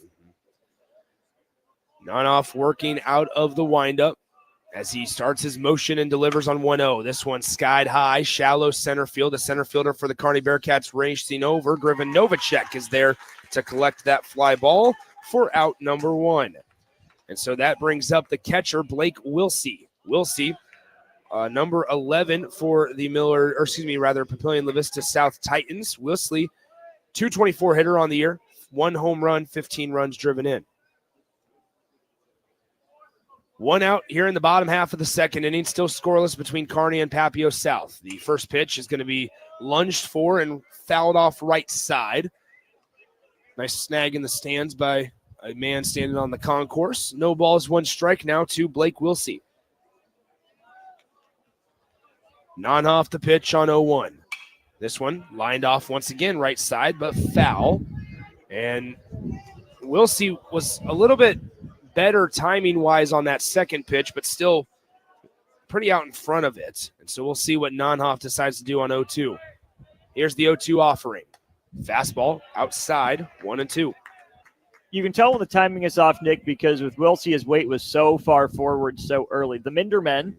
Nonhoff working out of the windup as he starts his motion and delivers on 1-0. This one skied high, shallow center field. The center fielder for the Kearney Bearcats racing over. Griffin Novacek is there to collect that fly ball for out number 1. And so that brings up the catcher, Blake Wilsey. Wilsey, number 11 for the Papillion La-Vista South Titans. Wilsey, 224 hitter on the year, 1 home run, 15 runs driven in. 1 out here in the bottom half of the second inning, still scoreless between Kearney and Papio South. The first pitch is going to be lunged for and fouled off right side. Nice snag in the stands by a man standing on the concourse. No balls, 1 strike now to Blake Wilsey. Nonhoff the pitch on 0-1. This one lined off once again right side, but foul. And Wilsey was a little bit better timing-wise on that second pitch, but still pretty out in front of it. And so we'll see what Nonhoff decides to do on 0-2. Here's the 0-2 offering. Fastball outside, 1-2. You can tell when the timing is off, Nick, because with Wilsey, his weight was so far forward so early. The Minder men,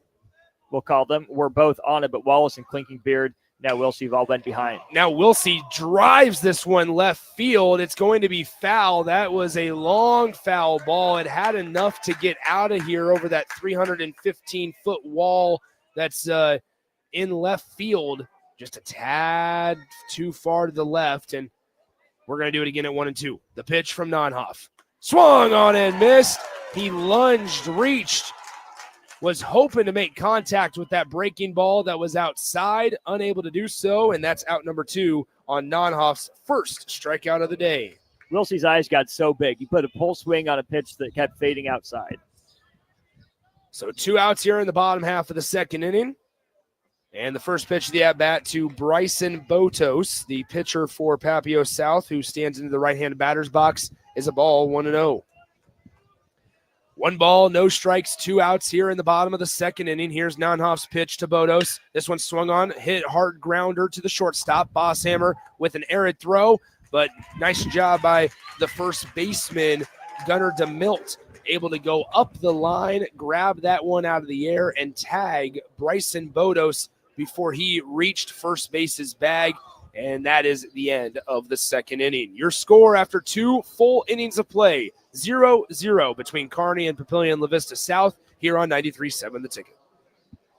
we'll call them, were both on it, but Wallace and Clinking Beard, now Wilsey, have all been behind. Now Wilsey drives this one left field. It's going to be foul. That was a long foul ball. It had enough to get out of here over that 315-foot wall that's in left field, just a tad too far to the left, and we're going to do it again at 1-2. The pitch from Nonhoff. Swung on and missed. He lunged, reached, was hoping to make contact with that breaking ball that was outside, unable to do so, and that's out number 2 on Nonhoff's first strikeout of the day. Wilsey's eyes got so big. He put a pull swing on a pitch that kept fading outside. So 2 outs here in the bottom half of the second inning. And the first pitch of the at-bat to Bryson Botos, the pitcher for Papio South, who stands into the right-handed batter's box, is a ball, 1-0. 1 ball, no strikes, 2 outs here in the bottom of the second inning. Here's Nonhoff's pitch to Botos. This one swung on, hit hard grounder to the shortstop. Bosshammer with an arid throw, but nice job by the first baseman, Gunnar DeMilt, able to go up the line, grab that one out of the air, and tag Bryson Botos before he reached first base's bag, and that is the end of the second inning. Your score after 2 full innings of play, 0-0 between Kearney and Papillion La-Vista South here on 93.7 The Ticket.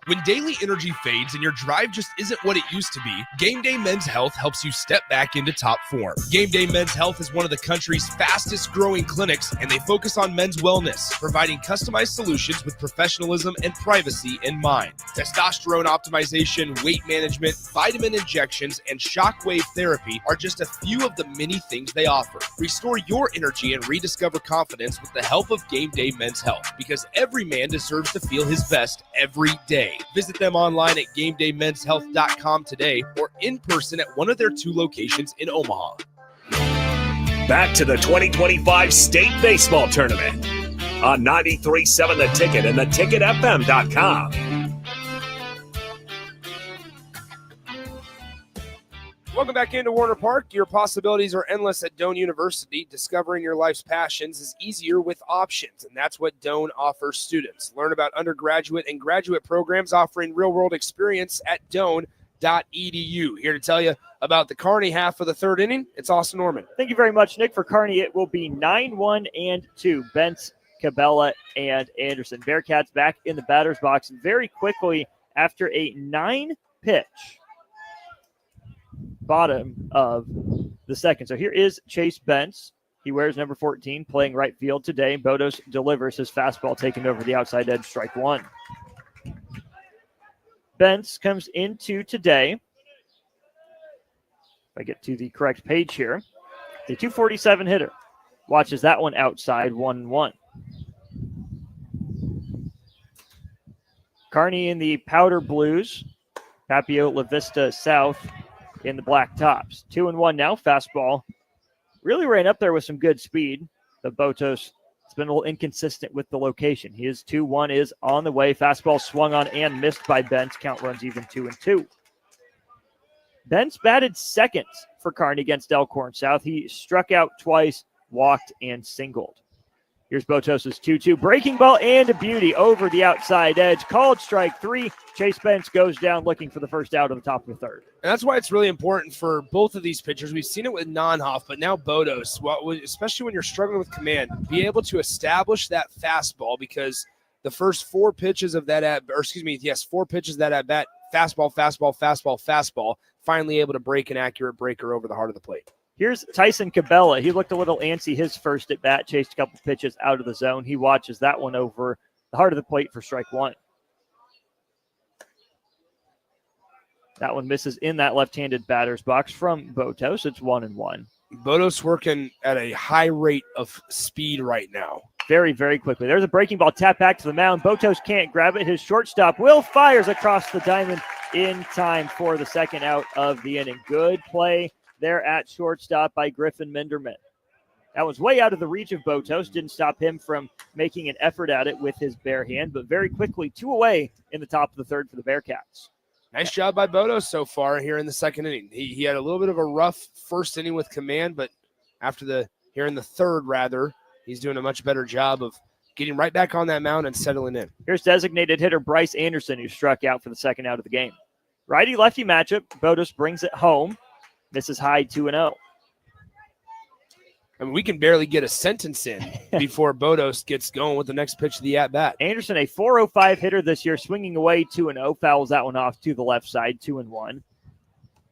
When daily energy fades and your drive just isn't what it used to be, Game Day Men's Health helps you step back into top form. Game Day Men's Health is one of the country's fastest growing clinics, and they focus on men's wellness, providing customized solutions with professionalism and privacy in mind. Testosterone optimization, weight management, vitamin injections, and shockwave therapy are just a few of the many things they offer. Restore your energy and rediscover confidence with the help of Game Day Men's Health, because every man deserves to feel his best every day. Visit them online at GameDayMen'sHealth.com today or in person at one of their 2 locations in Omaha. Back to the 2025 State Baseball Tournament on 93.7 The Ticket and theticketfm.com. Welcome back into Warner Park. Your possibilities are endless at Doane University. Discovering your life's passions is easier with options, and that's what Doane offers students. Learn about undergraduate and graduate programs offering real-world experience at doane.edu. Here to tell you about the Kearney half of the third inning, it's Austin Norman. Thank you very much, Nick. For Kearney, it will be 9-1-2. Bentz, Cabela, and Anderson. Bearcats back in the batter's box very quickly after a 9-pitch bottom of the second. So here is Chase Bentz. He wears number 14, playing right field today. Botos delivers his fastball, taking over the outside edge, strike 1. Bentz comes into today, if I get to the correct page here, the 247 hitter. Watches that one outside, 1-1. Kearney in the powder blues. Papio La-Vista South in the black tops. 2-1 now. Fastball really ran up there with some good speed. The Botos, it's been a little inconsistent with the location. His 2-1 is on the way. Fastball swung on and missed by Bentz. Count runs even 2-2. Bentz batted second for Kearney against Elkhorn South. He struck out twice, walked, and singled. Here's Botos' 2-2. Breaking ball and a beauty over the outside edge. Called strike 3. Chase Bentz goes down looking for the first out of the top of the third. And that's why it's really important for both of these pitchers. We've seen it with Nonhoff, but now Botos, especially when you're struggling with command, be able to establish that fastball, because the first 4 pitches of that 4 pitches of that at bat, fastball, fastball, fastball, fastball, finally able to break an accurate breaker over the heart of the plate. Here's Tyson Cabela. He looked a little antsy his first at bat, chased a couple pitches out of the zone. He watches that one over the heart of the plate for strike 1. That one misses in that left-handed batter's box from Botos. It's 1-1. Botos working at a high rate of speed right now. Very, very quickly. There's a breaking ball tap back to the mound. Botos can't grab it. His shortstop, Will, fires across the diamond in time for the second out of the inning. Good play there at shortstop by Griffin Minderman. That was way out of the reach of Botos. Didn't stop him from making an effort at it with his bare hand, but very quickly 2 away in the top of the third for the Bearcats. Nice job by Botos so far here in the second inning. He had a little bit of a rough first inning with command, but after the here in the third, rather. He's doing a much better job of getting right back on that mound and settling in. Here's designated hitter Bryce Anderson, who struck out for the second out of the game. Righty-lefty matchup. Bodos brings it home. Misses high 2-0. I mean, we can barely get a sentence in before Bodos gets going with the next pitch of the at-bat. Anderson, a 405 hitter this year, swinging away 2-0. Fouls that one off to the left side, 2-1.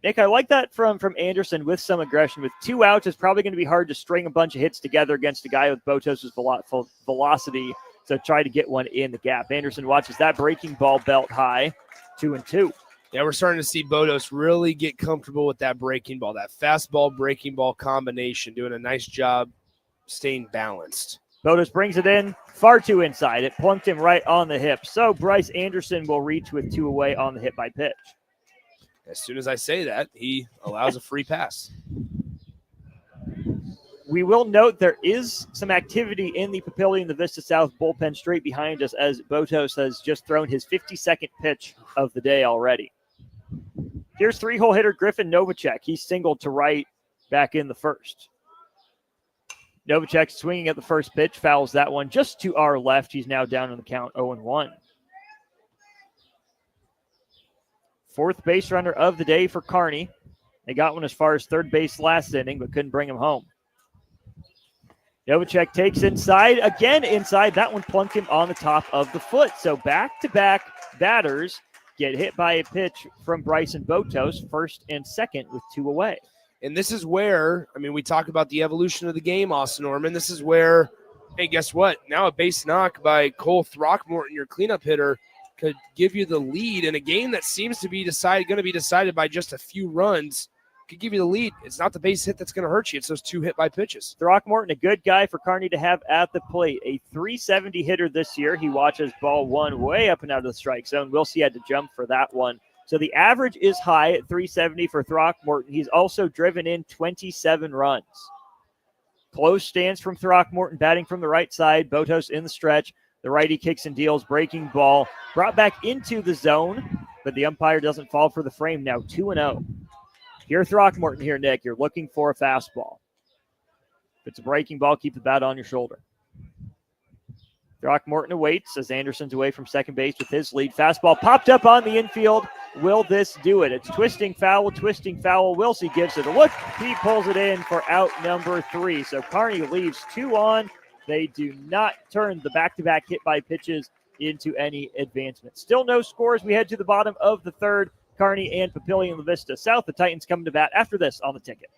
Nick, I like that from Anderson with some aggression. With 2 outs, it's probably going to be hard to string a bunch of hits together against a guy with Botos' velocity. So try to get one in the gap. Anderson watches that breaking ball belt high, 2-2. Yeah, we're starting to see Bodos really get comfortable with that breaking ball, that fastball breaking ball combination, doing a nice job staying balanced. Bodos brings it in far too inside. It plunked him right on the hip. So Bryce Anderson will reach with 2 away on the hit by pitch. As soon as I say that, he allows a free pass. We will note there is some activity in the Papillion La-Vista South bullpen straight behind us, as Botos has just thrown his 52nd pitch of the day already. Here's 3-hole hitter Griffin Novacek. He's singled to right back in the first. Novacek swinging at the first pitch, fouls that one just to our left. He's now down on the count 0-1. Fourth base runner of the day for Kearney. They got one as far as third base last inning, but couldn't bring him home. Novacek takes inside, again inside. That one plunked him on the top of the foot. So back-to-back batters get hit by a pitch from Bryson Botos, first and second with 2 away. And this is where, I mean, we talk about the evolution of the game, Austin Norman. This is where, hey, guess what? Now a base knock by Cole Throckmorton, your cleanup hitter, could give you the lead in a game that seems to be going to be decided by just a few runs. Could give you the lead. It's not the base hit that's going to hurt you. It's those 2 hit by pitches. Throckmorton, a good guy for Kearney to have at the plate. A 370 hitter this year. He watches ball 1 way up and out of the strike zone. Wilsey had to jump for that one. So the average is high at 370 for Throckmorton. He's also driven in 27 runs. Close stance from Throckmorton, batting from the right side. Botos in the stretch. The righty kicks and deals, breaking ball. Brought back into the zone, but the umpire doesn't fall for the frame. Now 2-0. Here, Throckmorton here, Nick. You're looking for a fastball. If it's a breaking ball, keep the bat on your shoulder. Throckmorton awaits as Anderson's away from second base with his lead. Fastball popped up on the infield. Will this do it? It's twisting foul. Wilsey gives it a look. He pulls it in for out number 3. So Kearney leaves 2 on. They do not turn the back-to-back hit by pitches into any advancement. Still no scores. We head to the bottom of the third. Kearney and Papillion La-Vista South. The Titans coming to bat after this on the ticket.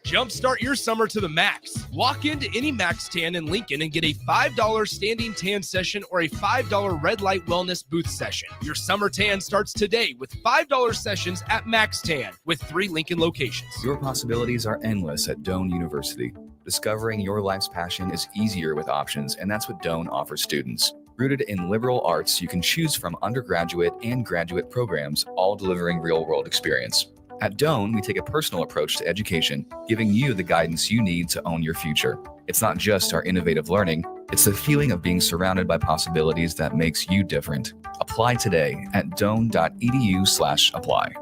Jumpstart your summer to the max. Walk into any Max Tan in Lincoln and get a $5 standing tan session or a $5 red light wellness booth session. Your summer tan starts today with $5 sessions at Max Tan with 3 Lincoln locations. Your possibilities are endless at Doane University. Discovering your life's passion is easier with options, and that's what Doane offers students. Rooted in liberal arts, you can choose from undergraduate and graduate programs, all delivering real-world experience. At Doane, we take a personal approach to education, giving you the guidance you need to own your future. It's not just our innovative learning, it's the feeling of being surrounded by possibilities that makes you different. Apply today at doane.edu/apply.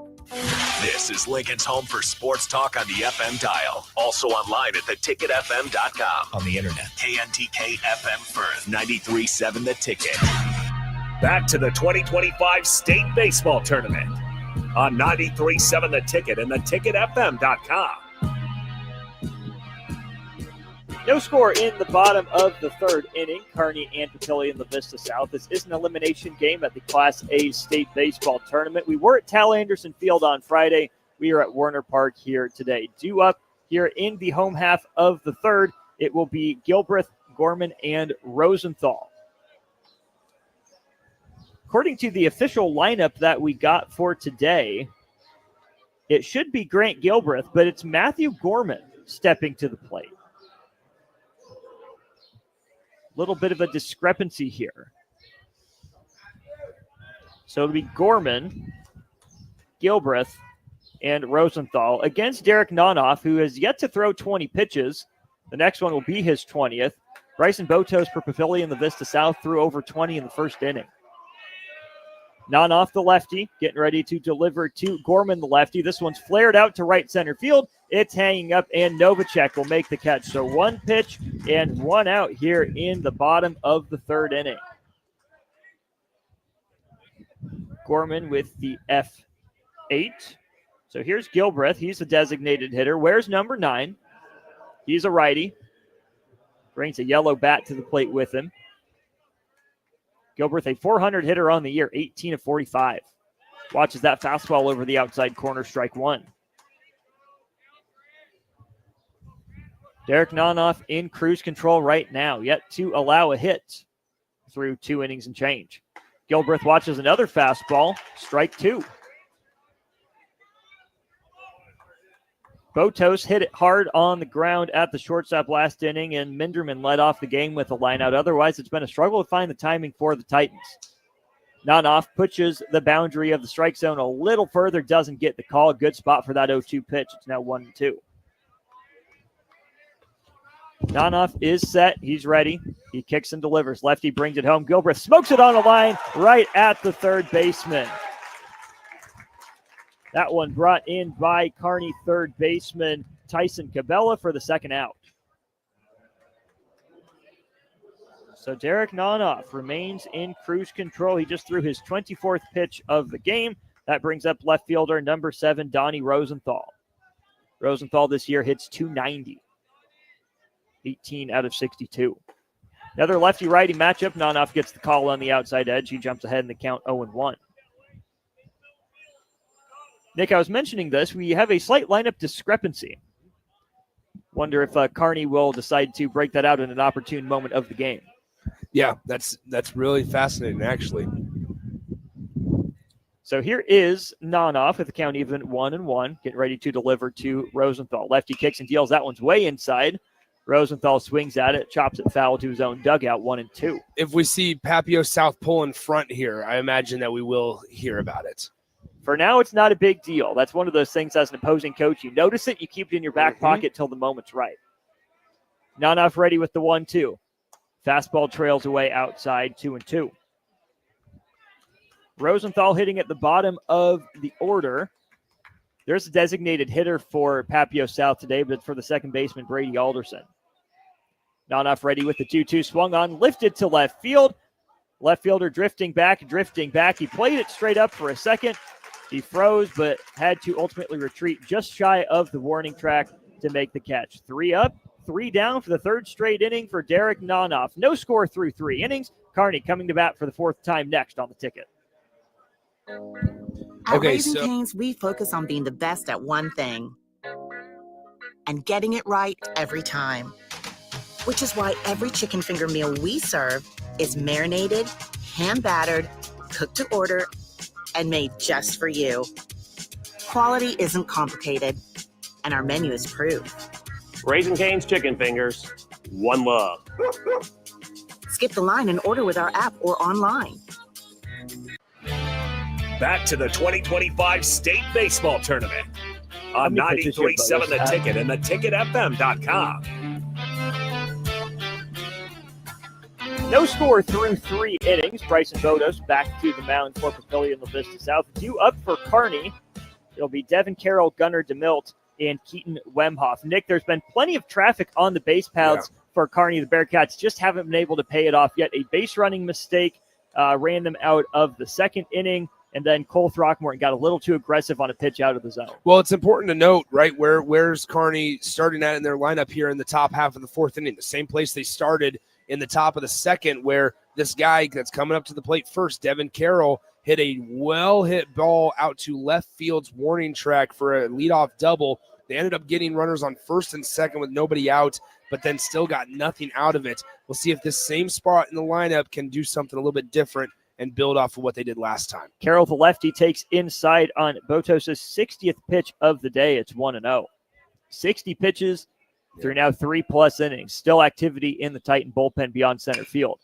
This is Lincoln's home for sports talk on the FM dial. Also online at theticketfm.com. On the internet. KNTK FM Firth, 93.7 The Ticket. Back to the 2025 State Baseball Tournament on 93.7 The Ticket and theticketfm.com. No score in the bottom of the third inning. Kearney and Papillion La-Vista South. This is an elimination game at the Class A State Baseball Tournament. We were at Tal Anderson Field on Friday. We are at Werner Park here today. Due up here in the home half of the third, it will be Gilbreth, Gorman, and Rosenthal. According to the official lineup that we got for today, it should be Grant Gilbreth, but it's Matthew Gorman stepping to the plate. Little bit of a discrepancy here. So it'll be Gorman, Gilbreth, and Rosenthal against Derek Nonoff, who has yet to throw 20 pitches. The next one will be his 20th. Bryson Botos for Papillion La-Vista South threw over 20 in the first inning. Nonoff, the lefty, getting ready to deliver to Gorman, the lefty. This one's flared out to right center field. It's hanging up, and Novacek will make the catch. So one pitch and one out here in the bottom of the third inning. Gorman with the F8. So here's Gilbreth. He's a designated hitter. Where's number 9? He's a righty. Brings a yellow bat to the plate with him. Gilbreth, a 400 hitter on the year, 18 of 45. Watches that fastball over the outside corner, strike one. Derek Nonoff in cruise control right now, yet to allow a hit through 2 innings and change. Gilbreth watches another fastball, strike 2. Botos hit it hard on the ground at the shortstop last inning, and Minderman led off the game with a lineout. Otherwise, it's been a struggle to find the timing for the Titans. Nonoff pushes the boundary of the strike zone a little further, doesn't get the call. Good spot for that 0-2 pitch. It's now 1-2. Nonoff is set. He's ready. He kicks and delivers. Lefty brings it home. Gilbreth smokes it on a line right at the third baseman. That one brought in by Kearney third baseman Tyson Cabela for the second out. So Derek Nonoff remains in cruise control. He just threw his 24th pitch of the game. That brings up left fielder number 7, Donnie Rosenthal. Rosenthal this year hits .290. 18 out of 62. Another lefty-righty matchup. Nonoff gets the call on the outside edge. He jumps ahead in the count 0-1. Nick, I was mentioning this. We have a slight lineup discrepancy. Wonder if Kearney will decide to break that out in an opportune moment of the game. Yeah, that's really fascinating, actually. So here is Nonoff with the count even 1-1, getting ready to deliver to Rosenthal. Lefty kicks and deals. That one's way inside. Rosenthal swings at it, chops it foul to his own dugout, 1-2. If we see Papio South pull in front here, I imagine that we will hear about it. For now, it's not a big deal. That's one of those things as an opposing coach. You notice it, you keep it in your back pocket till the moment's right. Nonoff ready with the 1-2. Fastball trails away outside, 2-2. Rosenthal hitting at the bottom of the order. There's a designated hitter for Papio South today, but it's for the second baseman, Brady Alderson. Nonoff ready with the 2-2. Swung on, lifted to left field. Left fielder drifting back. He played it straight up for a second. He froze, but had to ultimately retreat just shy of the warning track to make the catch. 3 up, 3 down for the third straight inning for Derek Nonoff. No score through 3 innings. Kearney coming to bat for the 4th time next on the ticket. At Raising Cane's, we focus on being the best at one thing and getting it right every time, which is why every chicken finger meal we serve is marinated, hand-battered, cooked to order, and made just for you. Quality isn't complicated, and our menu is proof. Raising Cane's chicken fingers, one love. Skip the line and order with our app or online. Back to the 2025 State Baseball Tournament on 93.7 The Ticket and theticketfm.com. No score through 3 innings. Bryson Bodos back to the mound for Papillion La-Vista South. 2 up for Kearney. It'll be Devin Carroll, Gunnar DeMilt, and Keaton Wemhoff. Nick, there's been plenty of traffic on the base paths for Kearney. The Bearcats just haven't been able to pay it off yet. A base running mistake ran them out of the second inning, and then Cole Throckmorton got a little too aggressive on a pitch out of the zone. Well, it's important to note, right, where's Kearney starting at in their lineup here in the top half of the 4th inning, the same place they started in the top of the 2nd, where this guy that's coming up to the plate first, Devin Carroll, hit a well-hit ball out to left field's warning track for a leadoff double. They ended up getting runners on 1st and 2nd with nobody out, but then still got nothing out of it. We'll see if this same spot in the lineup can do something a little bit different and build off of what they did last time. Carroll, the lefty, takes inside on Botos' 60th pitch of the day. It's 1-0. 60 pitches through now 3+ innings. Still activity in the Titan bullpen beyond center field.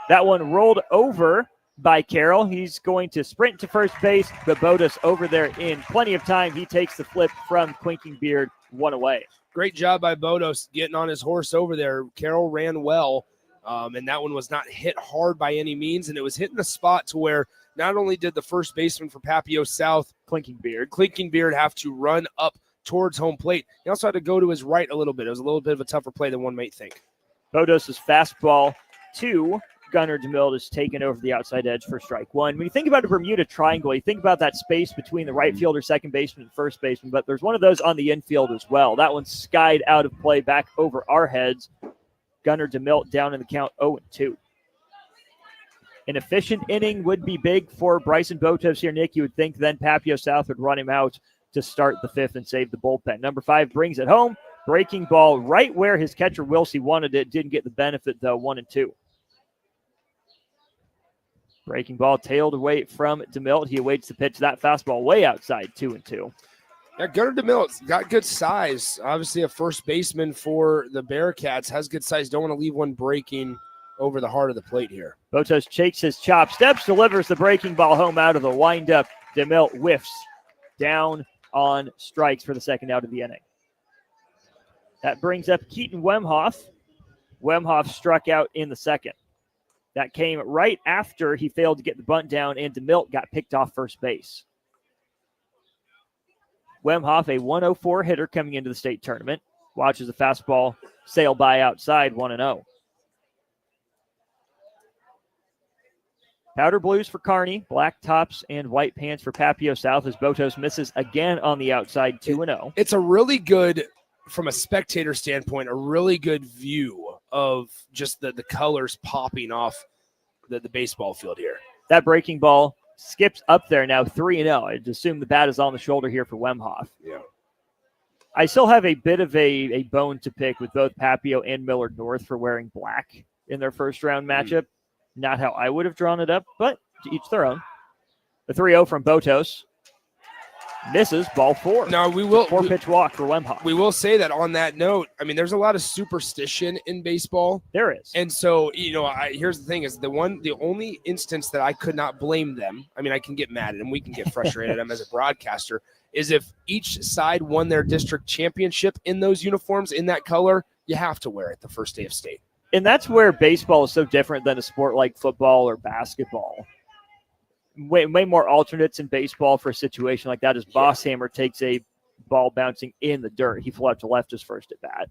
That one rolled over by Carroll. He's going to sprint to first base, but Botos over there in plenty of time. He takes the flip from Quinkingbeard, 1 away. Great job by Bodos getting on his horse over there. Carroll ran well. And that one was not hit hard by any means, and it was hit in a spot to where not only did the first baseman for Papio South, Clinking Beard, have to run up towards home plate, he also had to go to his right a little bit. It was a little bit of a tougher play than one might think. Bodos' fastball to Gunnar DeMille is taken over the outside edge for strike one. When you think about a Bermuda triangle, you think about that space between the right fielder, second baseman, and first baseman, but there's one of those on the infield as well. That one skied out of play back over our heads. Gunnar DeMille down in the count 0-2. An efficient inning would be big for Bryson Botos here, Nick. You would think then Papio South would run him out to start the fifth and save the bullpen. Number 5 brings it home. Breaking ball right where his catcher Wilsey wanted it. Didn't get the benefit, though, 1-2. Breaking ball tailed away from DeMille. He awaits the pitch. That fastball way outside, 2-2. Yeah, Gunnar DeMille's got good size. Obviously, a first baseman for the Bearcats has good size. Don't want to leave one breaking over the heart of the plate here. Botos shakes his chop steps, delivers the breaking ball home out of the windup. DeMille whiffs down on strikes for the second out of the inning. That brings up Keaton Wemhoff. Wemhoff struck out in the second. That came right after he failed to get the bunt down, and DeMille got picked off first base. Wemhoff, a 104 hitter coming into the state tournament, watches the fastball sail by outside, 1-0. Powder blues for Kearney, black tops and white pants for Papio South as Botos misses again on the outside, 2-0. It's a really good, from a spectator standpoint, a really good view of just the colors popping off the baseball field here. That breaking ball skips up there now, 3-0. I'd assume the bat is on the shoulder here for Wemhoff. Yeah. I still have a bit of a bone to pick with both Papio and Millard North for wearing black in their first round matchup. Not how I would have drawn it up, but to each their own. The 3-0 from Botos. Misses, ball 4. Now we will 4-pitch walk for Wemhoff. We will say that on that note, I mean, there's a lot of superstition in baseball. There is. And so, here's the thing is the only instance that I could not blame them. I mean, I can get mad at them. We can get frustrated at them as a broadcaster is if each side won their district championship in those uniforms in that color, you have to wear it the first day of state. And that's where baseball is so different than a sport like football or basketball. Way more alternates in baseball for a situation like that as Bosshammer takes a ball bouncing in the dirt. He flew out to left his first at bat.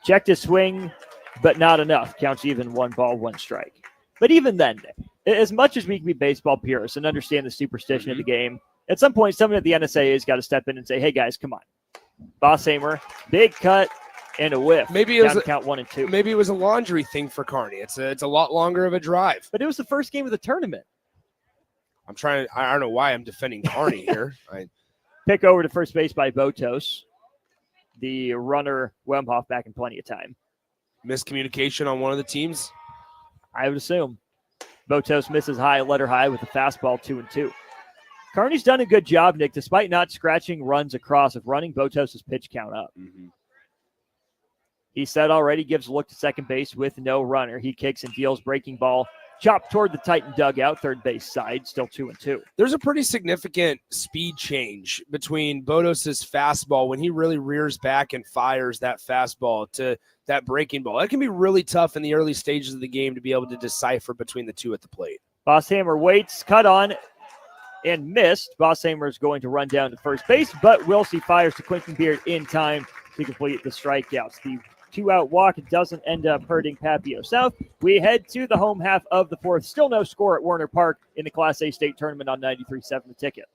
Checked his swing, but not enough. Counts even, 1 ball, 1 strike. But even then, as much as we can be baseball purists and understand the superstition of the game, at some point, someone at the NSAA has got to step in and say, hey, guys, come on. Bosshammer, big cut, and a whiff. Maybe it was count 1 and 2. Maybe it was a laundry thing for Kearney. It's a lot longer of a drive. But it was the first game of the tournament. I don't know why I'm defending Kearney here. Pick over to first base by Botos. The runner, Wemhoff, back in plenty of time. Miscommunication on one of the teams? I would assume. Botos misses high, letter high with the fastball, 2-2. Kearney's done a good job, Nick, despite not scratching runs across, of running Botos' pitch count up. Mm-hmm. He said already gives a look to second base with no runner. He kicks and deals, breaking ball. Chopped toward the Titan dugout, third base side, still 2-2. There's a pretty significant speed change between Bodos' fastball when he really rears back and fires that fastball to that breaking ball. That can be really tough in the early stages of the game to be able to decipher between the two at the plate. Bosshammer waits, cut on, and missed. Bosshammer is going to run down to first base, but Wilsey fires to Quentin Beard in time to complete the strikeouts. The 2-out walk doesn't end up hurting Papio South. We head to the home half of the fourth. Still no score at Werner Park in the Class A state tournament on 93.7 The Ticket.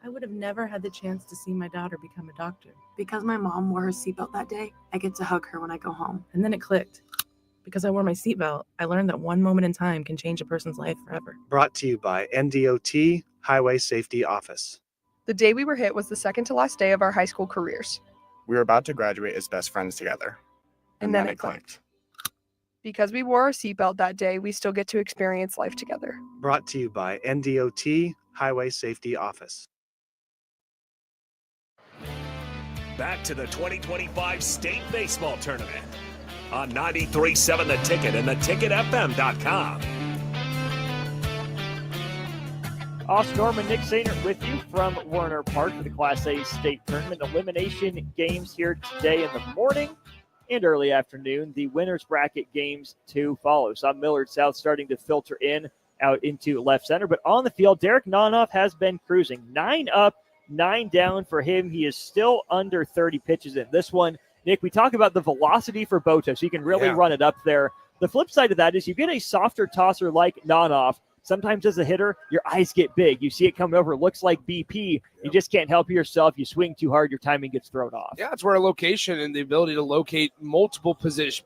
I would have never had the chance to see my daughter become a doctor. Because my mom wore her seatbelt that day, I get to hug her when I go home. And then it clicked. Because I wore my seatbelt, I learned that one moment in time can change a person's life forever. Brought to you by NDOT Highway Safety Office. The day we were hit was the second to last day of our high school careers. We were about to graduate as best friends together. And then it clicked. Because we wore our seatbelt that day, we still get to experience life together. Brought to you by NDOT Highway Safety Office. Back to the 2025 State Baseball Tournament on 93.7 The Ticket and theticketfm.com. Austin Norman, Nick Sainer with you from Werner Park for the Class A state tournament. Elimination games here today in the morning. and early afternoon, the winners bracket games to follow. So Millard South starting to filter in out into left center. But on the field, Derek Nonoff has been cruising. 9 up, 9 down for him. He is still under 30 pitches in this one. Nick, we talk about the velocity for Boto, so you can really run it up there. The flip side of that is you get a softer tosser like Nonoff. Sometimes as a hitter, your eyes get big. You see it coming over. It looks like BP. You just can't help yourself. You swing too hard, your timing gets thrown off. Yeah, it's where location and the ability to locate multiple pitches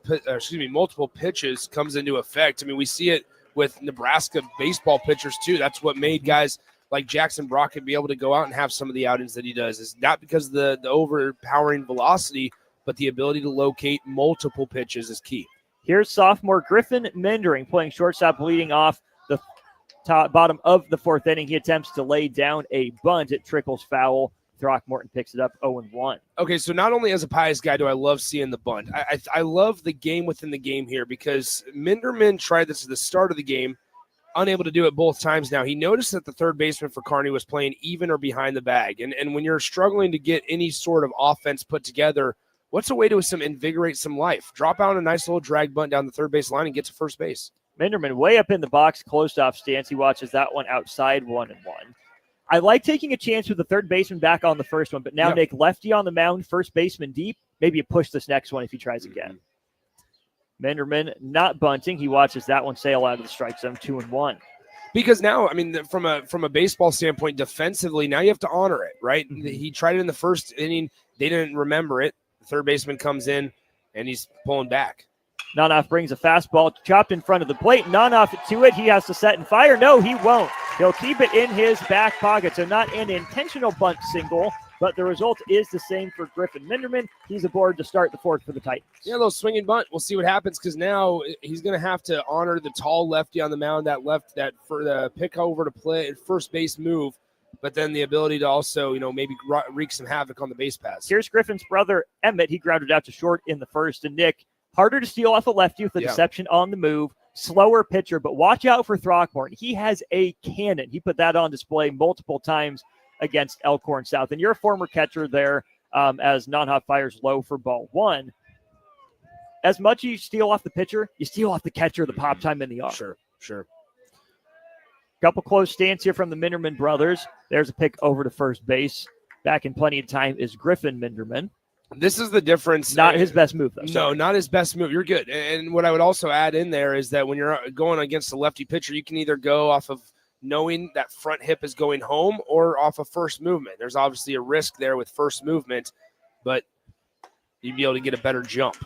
comes into effect. I mean, we see it with Nebraska baseball pitchers too. That's what made guys like Jackson Brockett be able to go out and have some of the outings that he does. It's not because of the overpowering velocity, but the ability to locate multiple pitches is key. Here's sophomore Griffin Mendering playing shortstop, leading off the bottom of the fourth inning. He attempts to lay down a bunt. It trickles foul. Throckmorton picks it up 0-1. Okay, so not only as a Pius guy do I love seeing the bunt, I love the game within the game here because Minderman tried this at the start of the game, unable to do it both times now. He noticed that the third baseman for Kearney was playing even or behind the bag. And when you're struggling to get any sort of offense put together, what's a way to invigorate some life? Drop out a nice little drag bunt down the third base line and get to first base. Minderman way up in the box, closed off stance. He watches that one outside 1-1. I like taking a chance with the third baseman back on the first one, but now Nick, lefty on the mound, first baseman deep. Maybe you push this next one if he tries again. Minderman not bunting. He watches that one sail out of the strike zone 2-1. Because now, I mean, from a baseball standpoint, defensively, now you have to honor it, right? He tried it in the first inning. They didn't remember it. The third baseman comes in, and he's pulling back. Nonoff brings a fastball chopped in front of the plate. Nonoff to it. He has to set and fire. No, he won't. He'll keep it in his back pocket. So not an intentional bunt single, but the result is the same for Griffin Minderman. He's aboard to start the fourth for the Titans. Yeah, a little swinging bunt. We'll see what happens because now he's going to have to honor the tall lefty on the mound, that for the pick over to play first base move, but then the ability to also, maybe wreak some havoc on the base pass. Here's Griffin's brother, Emmett. He grounded out to short in the first. And Nick, harder to steal off a lefty with the deception on the move. Slower pitcher, but watch out for Throckmorton. He has a cannon. He put that on display multiple times against Elkhorn South. And you're a former catcher there as Nonoff fires low for ball 1. As much as you steal off the pitcher, you steal off the catcher, the pop time in the arm. Sure. Couple close stands here from the Minderman brothers. There's a pick over to first base. Back in plenty of time is Griffin Minderman. This is the difference. Not his best move, though. No, not his best move. You're good. And what I would also add in there is that when you're going against a lefty pitcher, you can either go off of knowing that front hip is going home or off of first movement. There's obviously a risk there with first movement, but you'd be able to get a better jump.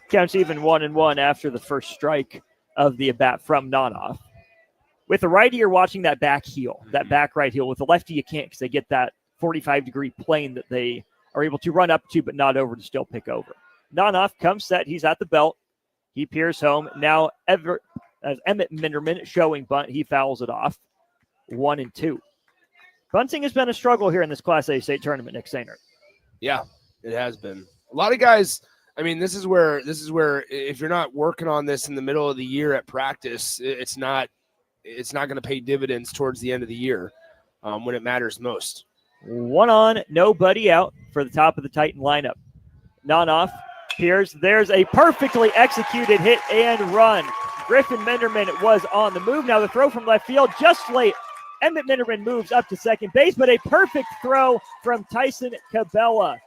Counts even 1-1 after the first strike of the at-bat from Nonoff. With the righty, you're watching that back heel, that back right heel. With the lefty, you can't because they get that 45-degree plane that they are able to run up to, but not over to still pick over. Nonoff comes set. He's at the belt. He peers home. Now as Emmett Minderman showing bunt, he fouls it off. 1-2. Bunting has been a struggle here in this Class A state tournament, Nick Sainer. Yeah, it has been. A lot of guys, I mean, this is where if you're not working on this in the middle of the year at practice, it's not going to pay dividends towards the end of the year when it matters most. 1 on, nobody out for the top of the Titan lineup. Nonoff peers. There's a perfectly executed hit and run. Griffin Minderman was on the move. Now the throw from left field just late. Emmett Minderman moves up to second base, but a perfect throw from Tyson Cabela.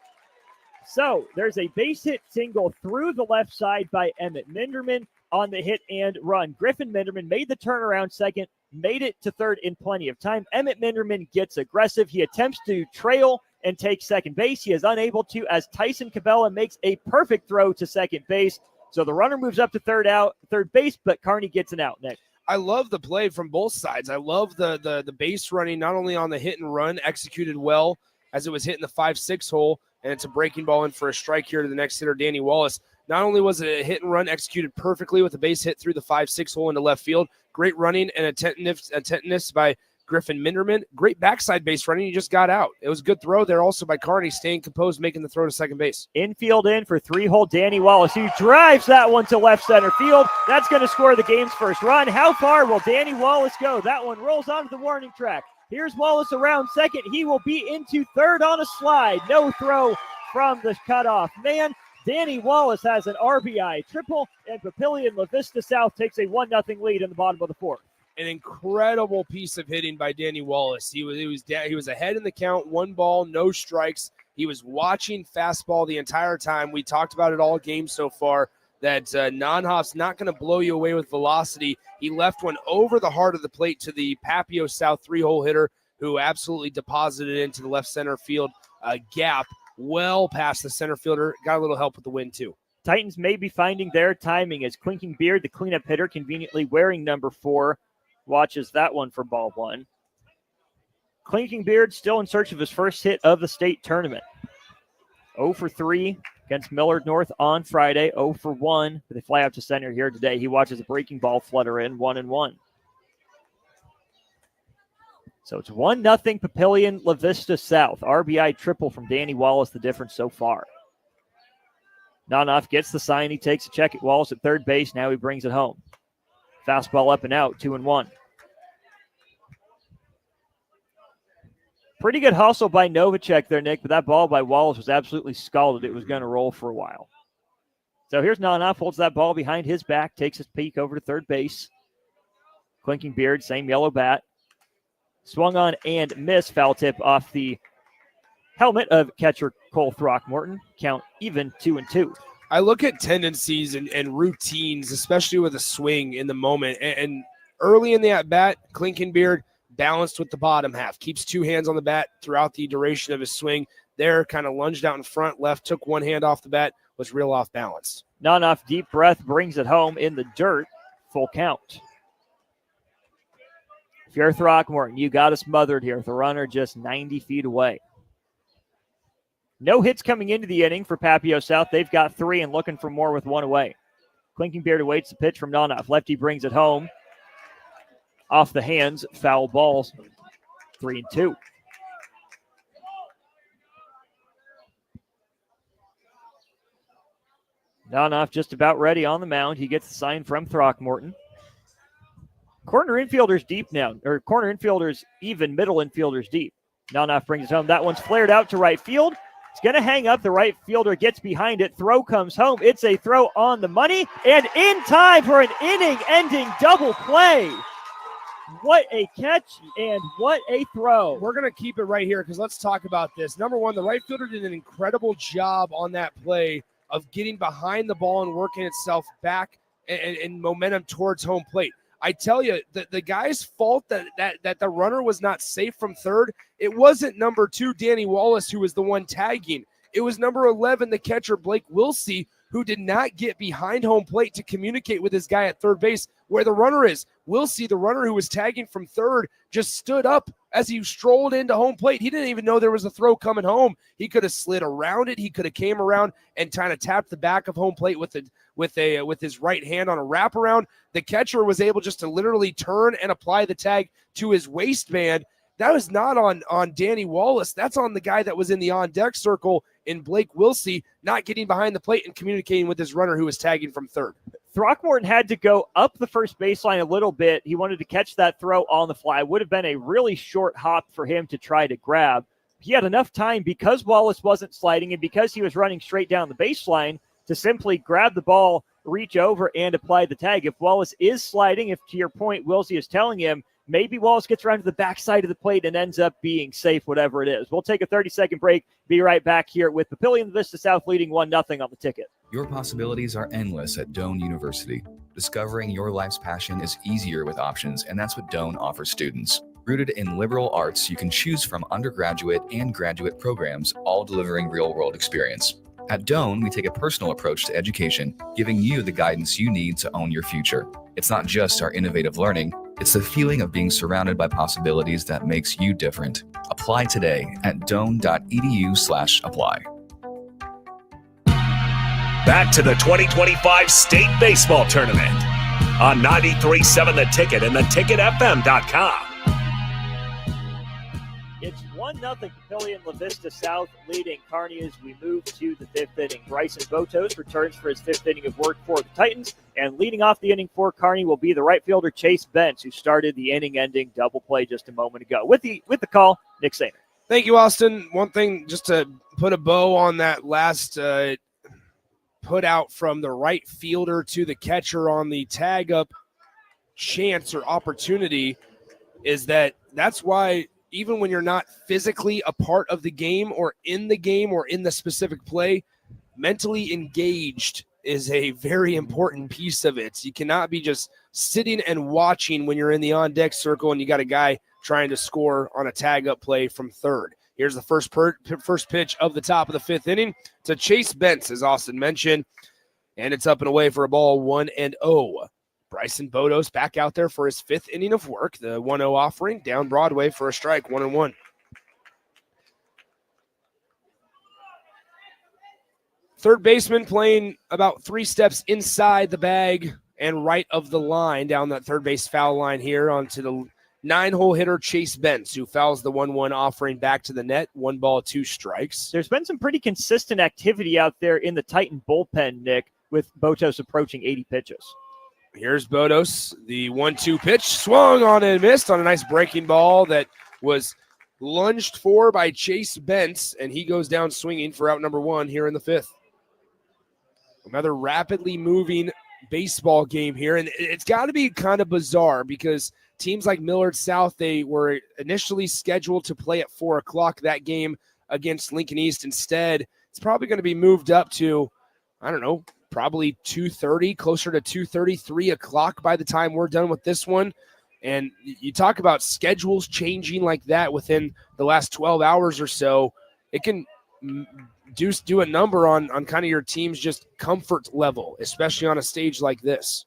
So there's a base hit single through the left side by Emmett Minderman on the hit and run. Griffin Minderman made the turnaround second, made it to third in plenty of time. Emmett Minderman gets aggressive. He attempts to trail and take second base. He is unable to as Tyson Cabela makes a perfect throw to second base. So the runner moves up to third base, but Kearney gets an out, Nick. I love the play from both sides. I love the base running, not only on the hit and run, executed well as it was hitting the 5-6 hole, and it's a breaking ball in for a strike here to the next hitter, Danny Wallace. Not only was it a hit and run executed perfectly with a base hit through the 5-6 hole into left field, great running and attentiveness by Griffin Minderman. Great backside base running. He just got out. It was a good throw there also by Kearney, staying composed, making the throw to second base. Infield in for 3-hole Danny Wallace. He drives that one to left center field. That's going to score the game's first run. How far will Danny Wallace go? That one rolls onto the warning track. Here's Wallace around second. He will be into third on a slide. No throw from the cutoff man. Danny Wallace has an RBI triple, and Papillion La-Vista South takes a 1-0 lead in the bottom of the fourth. An incredible piece of hitting by Danny Wallace. He was ahead in the count, 1 ball, no strikes. He was watching fastball the entire time. We talked about it all game so far, that Nonhoff's not going to blow you away with velocity. He left one over the heart of the plate to the Papio South 3-hole hitter, who absolutely deposited it into the left center field gap, well past the center fielder. Got a little help with the wind, too. Titans may be finding their timing as Clinking Beard, the cleanup hitter, conveniently wearing number 4, watches that one for ball 1. Clinking Beard still in search of his first hit of the state tournament. 0 for 3 against Millard North on Friday. 0 for 1 with a fly out to center here today. He watches a breaking ball flutter in, 1-1. So it's 1-0 Papillion La Vista South. RBI triple from Danny Wallace, the difference so far. Nanoff gets the sign. He takes a check at Wallace at third base. Now he brings it home. Fastball up and out, 2-1. Pretty good hustle by Novacek there, Nick, but that ball by Wallace was absolutely scalded. It was going to roll for a while. So here's Nanoff, holds that ball behind his back, takes his peek over to third base. Clinking Beard, same yellow bat. Swung on and missed. Foul tip off the helmet of catcher Cole Throckmorton. Count even, 2-2. I look at tendencies and routines, especially with a swing in the moment. And early in the at-bat, Clinking Beard balanced with the bottom half, keeps 2 hands on the bat throughout the duration of his swing. There, kind of lunged out in front, left, took 1 hand off the bat, was real off balance. Nanoff, deep breath, brings it home in the dirt. Full count. If you're Throckmorton, you got us smothered here with the runner just 90 feet away. No hits coming into the inning for Papio South. They've got 3 and looking for more with 1 away. Clinking Beard awaits the pitch from Nanoff. Lefty brings it home. Off the hands, foul balls, 3-2. Nanoff just about ready on the mound. He gets the sign from Throckmorton. Corner infielders deep now, or corner infielders even, middle infielders deep. Nanoff brings it home. That one's flared out to right field. It's going to hang up. The right fielder gets behind it. Throw comes home. It's a throw on the money and in time for an inning-ending double play. What a catch and what a throw. We're going to keep it right here because let's talk about this. Number one, the right fielder did an incredible job on that play of getting behind the ball and working itself back and momentum towards home plate. I tell you, the guy's fault that the runner was not safe from third, it wasn't number 2, Danny Wallace, who was the one tagging. It was number 11, the catcher, Blake Wilsey, who did not get behind home plate to communicate with his guy at third base where the runner is. Wilsey, the runner who was tagging from third, just stood up as he strolled into home plate. He didn't even know there was a throw coming home. He could have slid around it. He could have came around and kind of tapped the back of home plate with his right hand on a wraparound. The catcher was able just to literally turn and apply the tag to his waistband. That was not on Danny Wallace. That's on the guy that was in the on-deck circle in Blake Wilsey, not getting behind the plate and communicating with his runner who was tagging from third. Throckmorton had to go up the first baseline a little bit. He wanted to catch that throw on the fly. It would have been a really short hop for him to try to grab. He had enough time because Wallace wasn't sliding and because he was running straight down the baseline to simply grab the ball, reach over, and apply the tag. If Wallace is sliding, if to your point, Wilsey is telling him, maybe Wallace gets around to the backside of the plate and ends up being safe, whatever it is. We'll take a 30-second break. Be right back here with Papillion La-Vista South leading 1-0 on the ticket. Your possibilities are endless at Doane University. Discovering your life's passion is easier with options, and that's what Doane offers students. Rooted in liberal arts, you can choose from undergraduate and graduate programs, all delivering real-world experience. At Doane, we take a personal approach to education, giving you the guidance you need to own your future. It's not just our innovative learning, it's the feeling of being surrounded by possibilities that makes you different. Apply today at doane.edu/apply. Back to the 2025 State Baseball Tournament on 93.7 The Ticket and theticketfm.com. It's 1-0 Papillion La-Vista South leading Kearney as we move to the 5th inning. Bryson Botos returns for his 5th inning of work for the Titans, and leading off the inning for Kearney will be the right fielder Chase Bentz, who started the inning-ending double play just a moment ago. With the call, Nick Sainer. Thank you, Austin. One thing, just to put a bow on that last put out from the right fielder to the catcher on the tag up chance or opportunity is that's why even when you're not physically a part of the game or in the specific play, mentally engaged is a very important piece of it. So you cannot be just sitting and watching when you're in the on-deck circle and you got a guy trying to score on a tag-up play from third. Here's the first pitch of the top of the fifth inning to Chase Bentz, as Austin mentioned, and it's up and away for a ball 1-0. Bryson Bodos back out there for his fifth inning of work. The 1-0 offering down Broadway for a strike, 1-1. Third baseman playing about 3 steps inside the bag and right of the line down that third base foul line here onto the 9-hole hitter Chase Bentz, who fouls the 1-1 offering back to the net. 1 ball, 2 strikes. There's been some pretty consistent activity out there in the Titan bullpen, Nick, with Bodos approaching 80 pitches. Here's Bodos, the 1-2 pitch, swung on and missed on a nice breaking ball that was lunged for by Chase Bentz, and he goes down swinging for out number 1 here in the fifth. Another rapidly moving baseball game here, and it's got to be kind of bizarre because teams like Millard South, they were initially scheduled to play at 4 o'clock that game against Lincoln East. Instead, it's probably going to be moved up to, I don't know, probably 2:30, closer to 2:30, 3 o'clock by the time we're done with this one. And you talk about schedules changing like that within the last 12 hours or so, it can do a number on kind of your team's just comfort level, especially on a stage like this.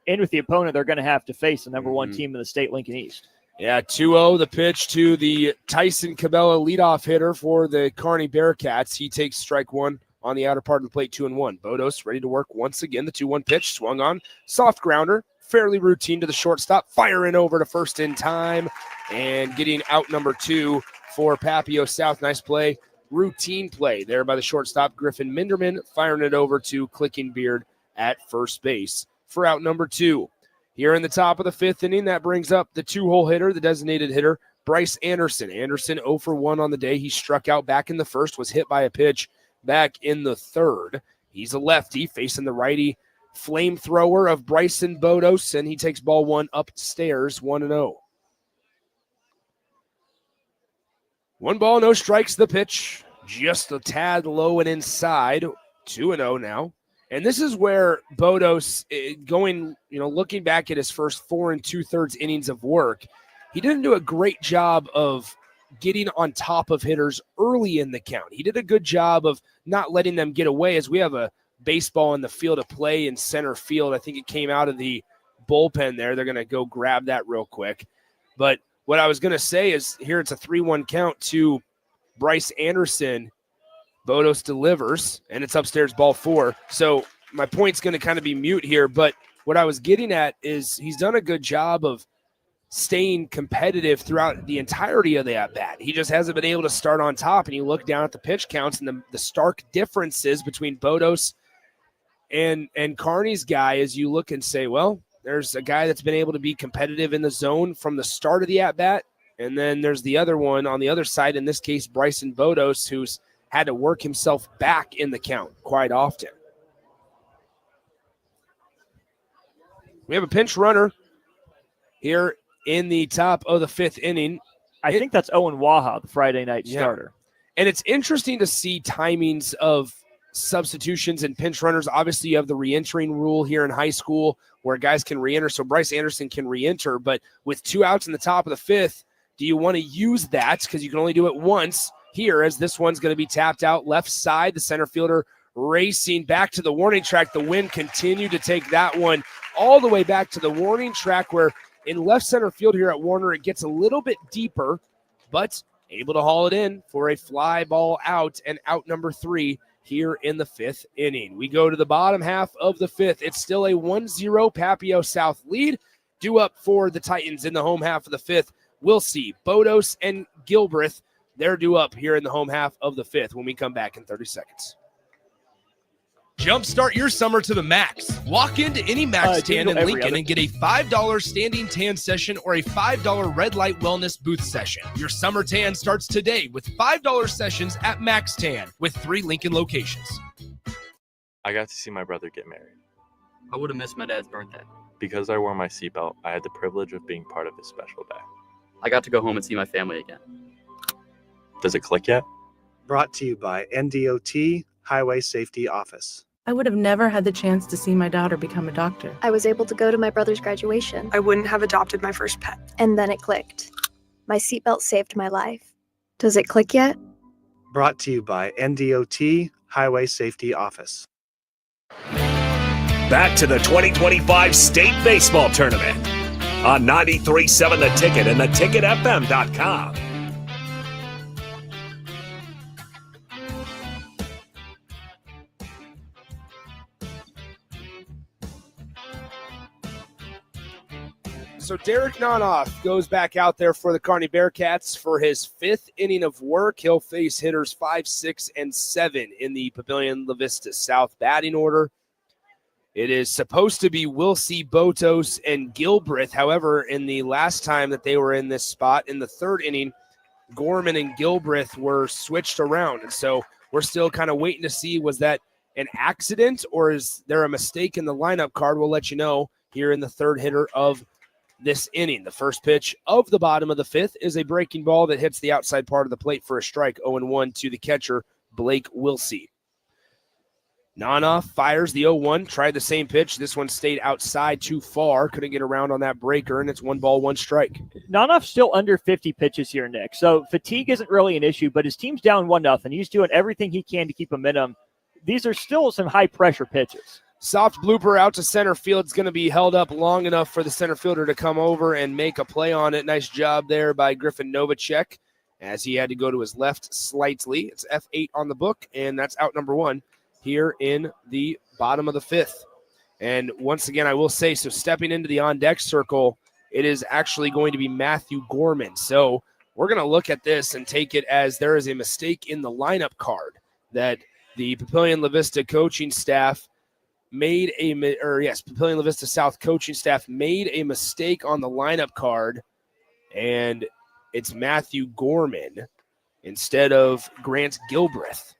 And with the opponent they're going to have to face, the number 1 team in the state, Lincoln East. Yeah, 2-0, the pitch to the Tyson Cabela leadoff hitter for the Kearney Bearcats. He takes strike 1 on the outer part of the plate, 2-1. Bodos ready to work once again. The 2-1 pitch swung on, soft grounder, fairly routine to the shortstop, firing over to first in time, and getting out number 2 for Papio South. Nice play. Routine play there by the shortstop, Griffin Minderman, firing it over to Clicking Beard at first base for out number 2. Here in the top of the fifth inning, that brings up the 2-hole hitter, the designated hitter, Bryce Anderson. Anderson 0 for 1 on the day. He struck out back in the first, was hit by a pitch back in the third. He's a lefty facing the righty flamethrower of Bryson Bodos, and he takes ball 1 upstairs, 1-0. 1 ball, no strikes, the pitch. Just a tad low and inside. 2-0 now. And this is where Bodos, looking back at his first 4 2/3 innings of work, he didn't do a great job of getting on top of hitters early in the count. He did a good job of not letting them get away, as we have a baseball in the field of play in center field. I think it came out of the bullpen there. They're going to go grab that real quick. But what I was going to say is here it's a 3-1 count to Bryce Anderson. Bodos delivers, and it's upstairs, ball 4. So my point's going to kind of be mute here, but what I was getting at is he's done a good job of staying competitive throughout the entirety of the at-bat. He just hasn't been able to start on top, and you look down at the pitch counts and the stark differences between Bodos and Kearney's guy as you look and say, well, there's a guy that's been able to be competitive in the zone from the start of the at-bat, and then there's the other one on the other side, in this case, Bryson Bodos, who's had to work himself back in the count quite often. We have a pinch runner here in the top of the fifth inning. I think that's Owen Waha, the Friday night starter. And it's interesting to see timings of substitutions and pinch runners. Obviously, you have the re-entering rule here in high school where guys can re-enter, so Bryce Anderson can re-enter. But with 2 outs in the top of the fifth, do you want to use that? Because you can only do it once here, as this one's going to be tapped out left side. The center fielder racing back to the warning track. The wind continued to take that one all the way back to the warning track, where in left center field here at Warner, it gets a little bit deeper, but able to haul it in for a fly ball out, and out number 3 here in the fifth inning. We go to the bottom half of the fifth. It's still a 1-0 Papio South lead. Due up for the Titans in the home half of the fifth. We'll see Bodos and Gilbreth. They're due up here in the home half of the fifth when we come back in 30 seconds. Jumpstart your summer to the max. Walk into any Max Tan in Lincoln and get a $5 standing tan session or a $5 red light wellness booth session. Your summer tan starts today with $5 sessions at Max Tan with 3 Lincoln locations. I got to see my brother get married. I would have missed my dad's birthday. Because I wore my seatbelt, I had the privilege of being part of his special day. I got to go home and see my family again. Does it click yet? Brought to you by NDOT Highway Safety Office. I would have never had the chance to see my daughter become a doctor. I was able to go to my brother's graduation. I wouldn't have adopted my first pet. And then it clicked. My seatbelt saved my life. Does it click yet? Brought to you by NDOT Highway Safety Office. Back to the 2025 State Baseball Tournament on 93.7 The Ticket and theticketfm.com. So Derek Nonoff goes back out there for the Kearney Bearcats for his fifth inning of work. He'll face hitters 5, 6, and 7 in the Papillion La-Vista South batting order. It is supposed to be Wilsey, Botos, and Gilbreth. However, in the last time that they were in this spot, in the third inning, Gorman and Gilbreth were switched around. And so we're still kind of waiting to see, was that an accident or is there a mistake in the lineup card? We'll let you know here in the third hitter of this inning. The first pitch of the bottom of the fifth is a breaking ball that hits the outside part of the plate for a strike, 0-1 to the catcher, Blake Wilsey. Nonoff fires the 0-1, tried the same pitch. This one stayed outside too far, couldn't get around on that breaker, and it's 1 ball, 1 strike. Nonoff's still under 50 pitches here, Nick. So fatigue isn't really an issue, but his team's down 1-0. He's doing everything he can to keep momentum. These are still some high-pressure pitches. Soft blooper out to center field. It's going to be held up long enough for the center fielder to come over and make a play on it. Nice job there by Griffin Novacek as he had to go to his left slightly. It's F8 on the book, and that's out number 1 here in the bottom of the fifth. And once again, I will say, so stepping into the on-deck circle, it is actually going to be Matthew Gorman. So we're going to look at this and take it as there is a mistake in the lineup card that the Papillion La-Vista coaching staff Papillion La-Vista South coaching staff made a mistake on the lineup card, and it's Matthew Gorman instead of Grant Gilbreth.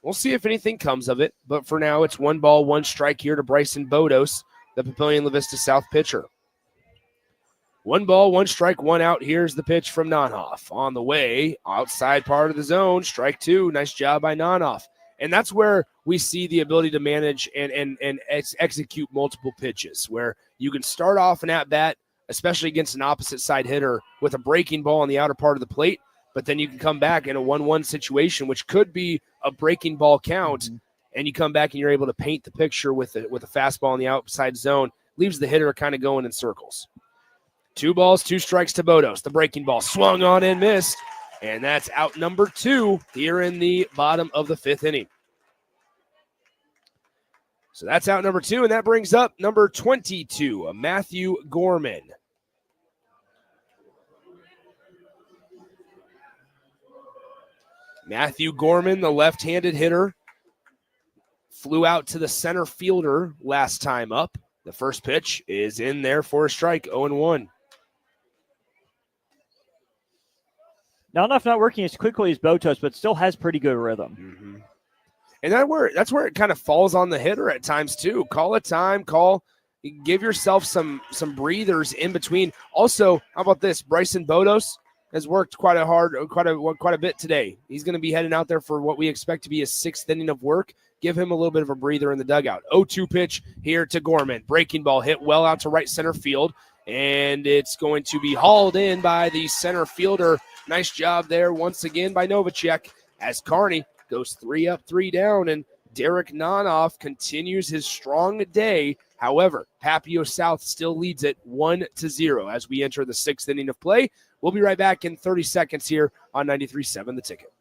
We'll see if anything comes of it, but for now, it's 1 ball, 1 strike here to Bryson Bodos, the Papillion La-Vista South pitcher. 1 ball, 1 strike, 1 out. Here's the pitch from Nonoff. On the way, outside part of the zone, strike 2. Nice job by Nonoff. And that's where we see the ability to manage and execute multiple pitches, where you can start off an at-bat, especially against an opposite side hitter, with a breaking ball on the outer part of the plate, but then you can come back in a 1-1 situation, which could be a breaking ball count, and you come back and you're able to paint the picture with a fastball in the outside zone, leaves the hitter kind of going in circles. 2 balls, 2 strikes to Bodos. The breaking ball swung on and missed. And that's out number 2 here in the bottom of the fifth inning. So that's out number 2, and that brings up number 22, Matthew Gorman. Matthew Gorman, the left-handed hitter, flew out to the center fielder last time up. The first pitch is in there for a strike, 0-1. Nonoff not working as quickly as Botos, but still has pretty good rhythm. Mm-hmm. And that's where it kind of falls on the hitter at times too. Call a time, give yourself some breathers in between. Also, how about this? Bryson Bodos has worked quite a bit today. He's going to be heading out there for what we expect to be a 6th inning of work. Give him a little bit of a breather in the dugout. 0-2 pitch here to Gorman. Breaking ball hit well out to right center field, and it's going to be hauled in by the center fielder. Nice job there once again by Novacek as Kearney goes 3 up, 3 down, and Derek Nonoff continues his strong day. However, Papio South still leads it 1-0 as we enter the 6th inning of play. We'll be right back in 30 seconds here on 93.7 The Ticket.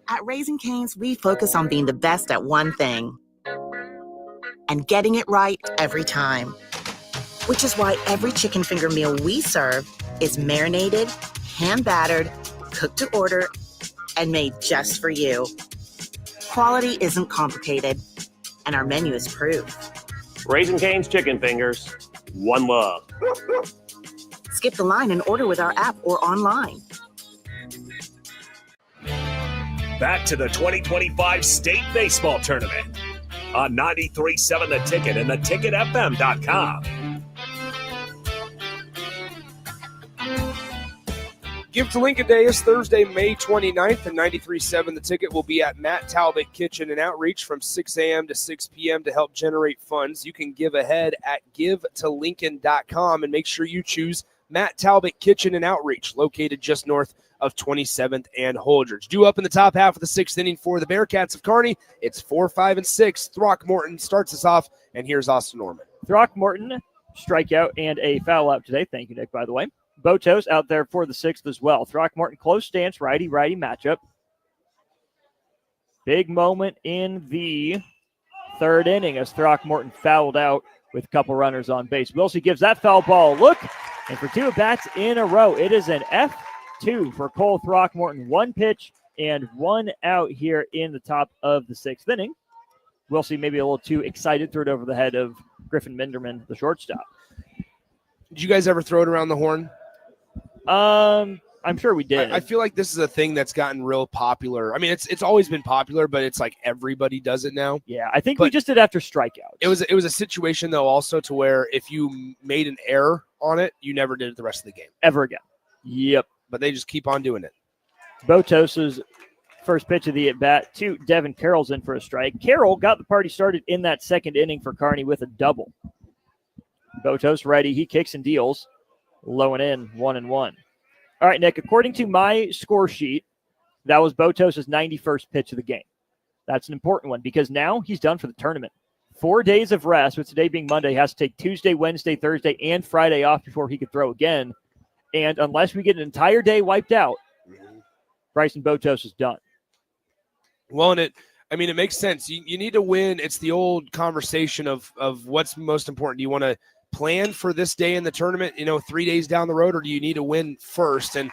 At Raising Cane's, we focus on being the best at one thing and getting it right every time, which is why every chicken finger meal we serve is marinated, hand-battered, cooked to order, and made just for you. Quality isn't complicated, and our menu is proof. Raising Cane's chicken fingers, one love. Skip the line and order with our app or online. Back to the 2025 State Baseball Tournament on 93.7 The Ticket and theticketfm.com. Give to Lincoln Day is Thursday, May 29th, and 93.7 The Ticket will be at Matt Talbot Kitchen and Outreach from 6 a.m. to 6 p.m. to help generate funds. You can give ahead at givetolincoln.com and make sure you choose Matt Talbot Kitchen and Outreach, located just north of 27th and Holdridge. Due up in the top half of the sixth inning for the Bearcats of Kearney. It's 4, 5, and 6. Throckmorton starts us off, and here's Austin Norman. Throckmorton, strikeout and a foul out today. Thank you, Nick, by the way. Botos out there for the sixth as well. Throckmorton, close stance, righty-righty matchup. Big moment in the third inning as Throckmorton fouled out with a couple runners on base. Wilsey gives that foul ball a look, and for 2 at-bats in a row, it is an F2 for Cole Throckmorton. 1 pitch and 1 out here in the top of the sixth inning. Wilsey maybe a little too excited, threw it over the head of Griffin Minderman, the shortstop. Did you guys ever throw it around the horn? I'm sure we did. I feel like this is a thing that's gotten real popular. I mean, it's always been popular, but it's like everybody does it now. Yeah, I think we just did after strikeouts. It was a situation though also to where if you made an error on it, you never did it the rest of the game. Ever again. Yep. But they just keep on doing it. Botos' first pitch of the at-bat to Devin Carroll's in for a strike. Carroll got the party started in that second inning for Kearney with a double. Botos ready. He kicks and deals. Low and in, 1-1. All right, Nick, according to my score sheet, that was Botos' 91st pitch of the game. That's an important one because now he's done for the tournament. 4 days of rest, with today being Monday, he has to take Tuesday, Wednesday, Thursday, and Friday off before he could throw again. And unless we get an entire day wiped out, Bryson Botos is done. Well, and it makes sense. You need to win. It's the old conversation of what's most important. Do you want to plan for this day in the tournament, 3 days down the road, or do you need to win first? And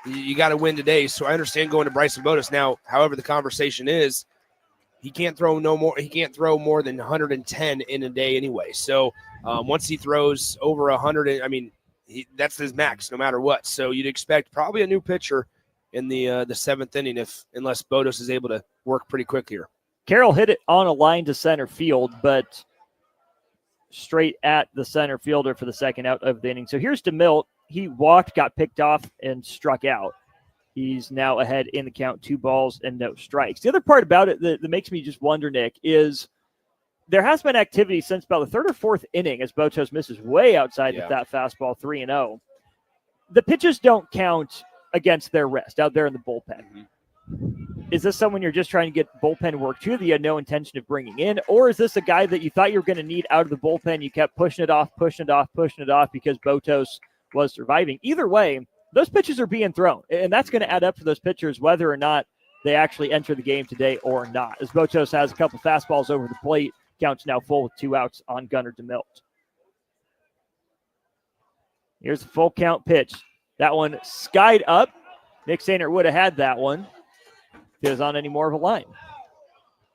you got to win today. So I understand going to Bryson Botos. Now, however, the conversation is he can't throw more than 110 in a day anyway. So once he throws over 100, that's his max no matter what. So you'd expect probably a new pitcher in the seventh inning unless Botos is able to work pretty quick here. Carroll hit it on a line to center field, but straight at the center fielder for the second out of the inning. So here's DeMilt. He walked, got picked off, and struck out. He's now ahead in the count, 2 balls and no strikes. The other part about it that makes me just wonder, Nick, is there has been activity since about the third or fourth inning as Botos misses way outside with that fastball, 3-0. The pitches don't count against their rest out there in the bullpen. Is this someone you're just trying to get bullpen work to that you had no intention of bringing in? Or is this a guy that you thought you were going to need out of the bullpen? You kept pushing it off because Botos was surviving. Either way, those pitches are being thrown, and that's going to add up for those pitchers whether or not they actually enter the game today or not. As Botos has a couple fastballs over the plate, counts now full with 2 outs on Gunnar DeMilt. Here's the full count pitch. That one skied up. Nick Sainer would have had that one. If it was on any more of a line.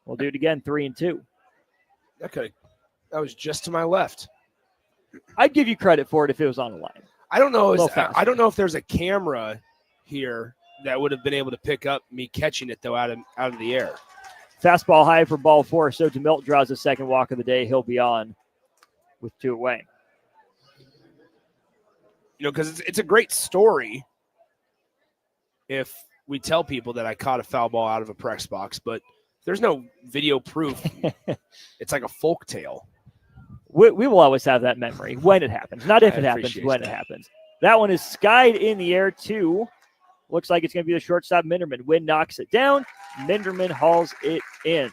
We'll do it again, 3-2. Okay. That was just to my left. I'd give you credit for it if it was on a line. I don't know. I don't know if there's a camera here that would have been able to pick up me catching it, though, out of the air. Fastball high for ball 4, so DeMilt draws the second walk of the day. He'll be on with 2 away. Because it's a great story if we tell people that I caught a foul ball out of a press box, but there's no video proof. It's like a folk tale. We will always have that memory when it happens. Not if it happens, when it happens. That one is skied in the air, too. Looks like it's going to be the shortstop, Minderman. Wynn knocks it down. Minderman hauls it in.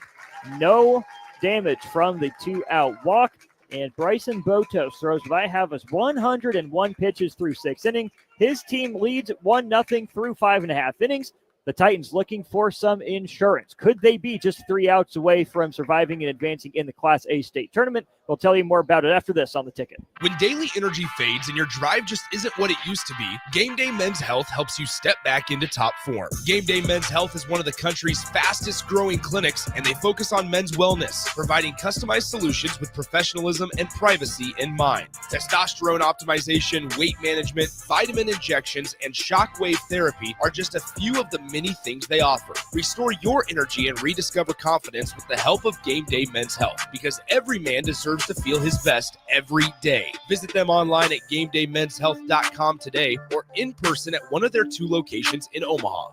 No damage from the 2-out walk. And Bryson Botos throws what I have as 101 pitches through 6 innings. His team leads 1-0 through 5.5 innings. The Titans looking for some insurance. Could they be just 3 outs away from surviving and advancing in the Class A state tournament? We'll tell you more about it after this on the ticket. When daily energy fades and your drive just isn't what it used to be, Game Day Men's Health helps you step back into top form. Game Day Men's Health is one of the country's fastest growing clinics, and they focus on men's wellness, providing customized solutions with professionalism and privacy in mind. Testosterone optimization, weight management, vitamin injections, and shockwave therapy are just a few of the many things they offer. Restore your energy and rediscover confidence with the help of Game Day Men's Health, because every man deserves to feel his best every day. Visit them online at GameDayMen'sHealth.com today or in person at one of their 2 locations in Omaha.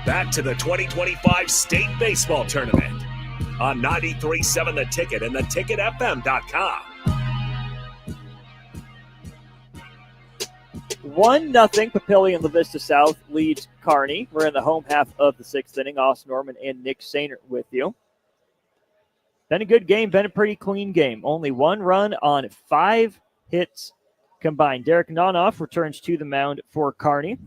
Back to the 2025 State Baseball Tournament on 93.7 The Ticket and theticketfm.com. 1-0 Papillion La-Vista South leads Kearney. We're in the home half of the 6th inning. Austin Norman and Nick Sainer with you. Been a good game, been a pretty clean game. Only 1 run on 5 hits combined. Derek Nonoff returns to the mound for Kearney.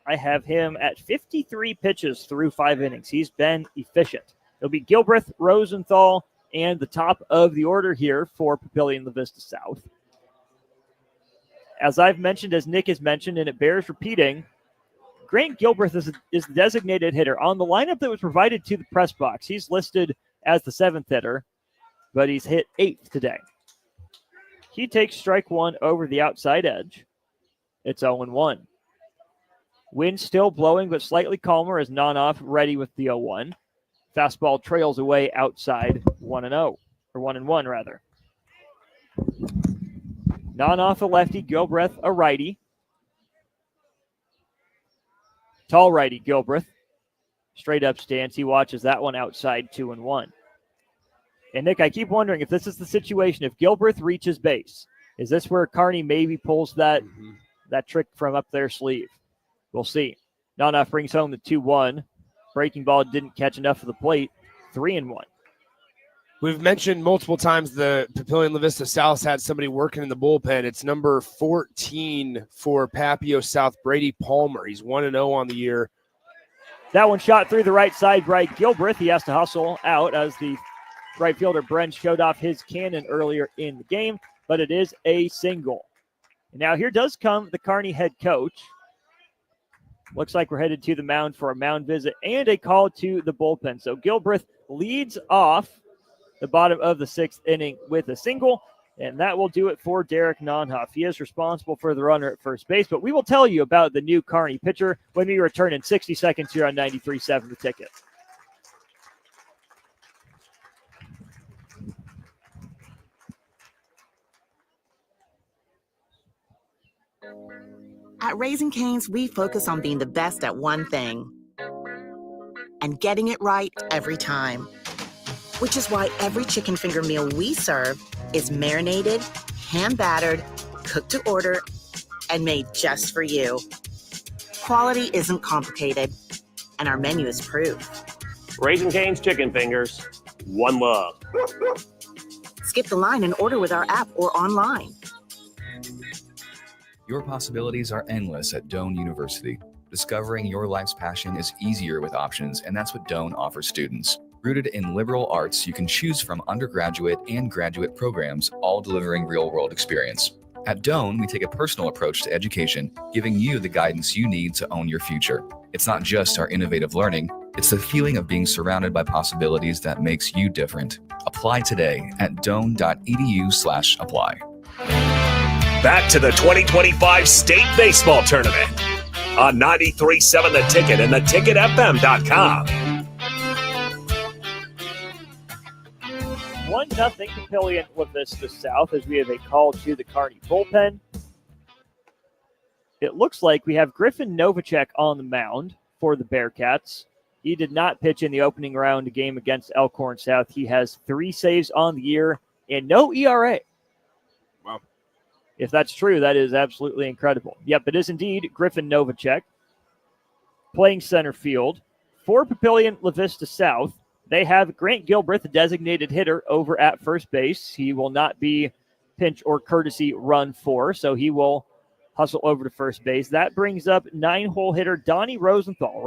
I have him at 53 pitches through 5 innings. He's been efficient. It'll be Gilbreth, Rosenthal, and the top of the order here for Papillion La-Vista South. As I've mentioned, as Nick has mentioned, and it bears repeating, Grant Gilbreth is the designated hitter. On the lineup that was provided to the press box, he's listed as the 7th hitter, but he's hit 8th today. He takes strike 1 over the outside edge. It's 0-1. Wind still blowing, but slightly calmer as Nonoff ready with the 0-1. Fastball trails away outside 1-0, or 1-1 rather. Nonoff a lefty, Gilbreth a righty. Tall righty Gilbreth. Straight up stance. He watches that one outside 2-1. And Nick, I keep wondering if this is the situation. If Gilbreth reaches base, is this where Kearney maybe pulls that trick from up their sleeve? We'll see. Nonoff brings home the 2-1. Breaking ball didn't catch enough of the plate. 3-1. We've mentioned multiple times the Papillion La-Vista South had somebody working in the bullpen. It's number 14 for Papio South, Brady Palmer. He's 1-0 on the year. That one shot through the right side, Bryce Gilbreth. He has to hustle out as the right fielder, Brent, showed off his cannon earlier in the game, but it is a single. And now here does come the Kearney head coach. Looks like we're headed to the mound for a mound visit and a call to the bullpen. So Gilbreth leads off the bottom of the 6th inning with a single, and that will do it for Derek Nonhoff. He is responsible for the runner at first base, but we will tell you about the new Kearney pitcher when we return in 60 seconds here on 93.7 The Ticket. At Raising Cane's, we focus on being the best at one thing and getting it right every time. Which is why every chicken finger meal we serve is marinated, hand-battered, cooked to order, and made just for you. Quality isn't complicated, and our menu is proof. Raising Cane's chicken fingers, 1 love. Skip the line and order with our app or online. Your possibilities are endless at Doane University. Discovering your life's passion is easier with options, and that's what Doane offers students. Rooted in liberal arts, you can choose from undergraduate and graduate programs, all delivering real-world experience. At Doane, we take a personal approach to education, giving you the guidance you need to own your future. It's not just our innovative learning, it's the feeling of being surrounded by possibilities that makes you different. Apply today at doane.edu/apply. Back to the 2025 State Baseball Tournament on 93.7 The Ticket and theticketfm.com. 1-0 Papillion La-Vista South as we have a call to the Kearney bullpen. It looks like we have Griffin Novacek on the mound for the Bearcats. He did not pitch in the opening round game against Elkhorn South. He has 3 saves on the year and no ERA. Wow. If that's true, that is absolutely incredible. Yep, it is indeed Griffin Novacek playing center field for Papillion La-Vista South. They have Grant Gilbreth, the designated hitter, over at first base. He will not be pinch or courtesy run for, so he will hustle over to first base. That brings up 9-hole hitter Donnie Rosenthal.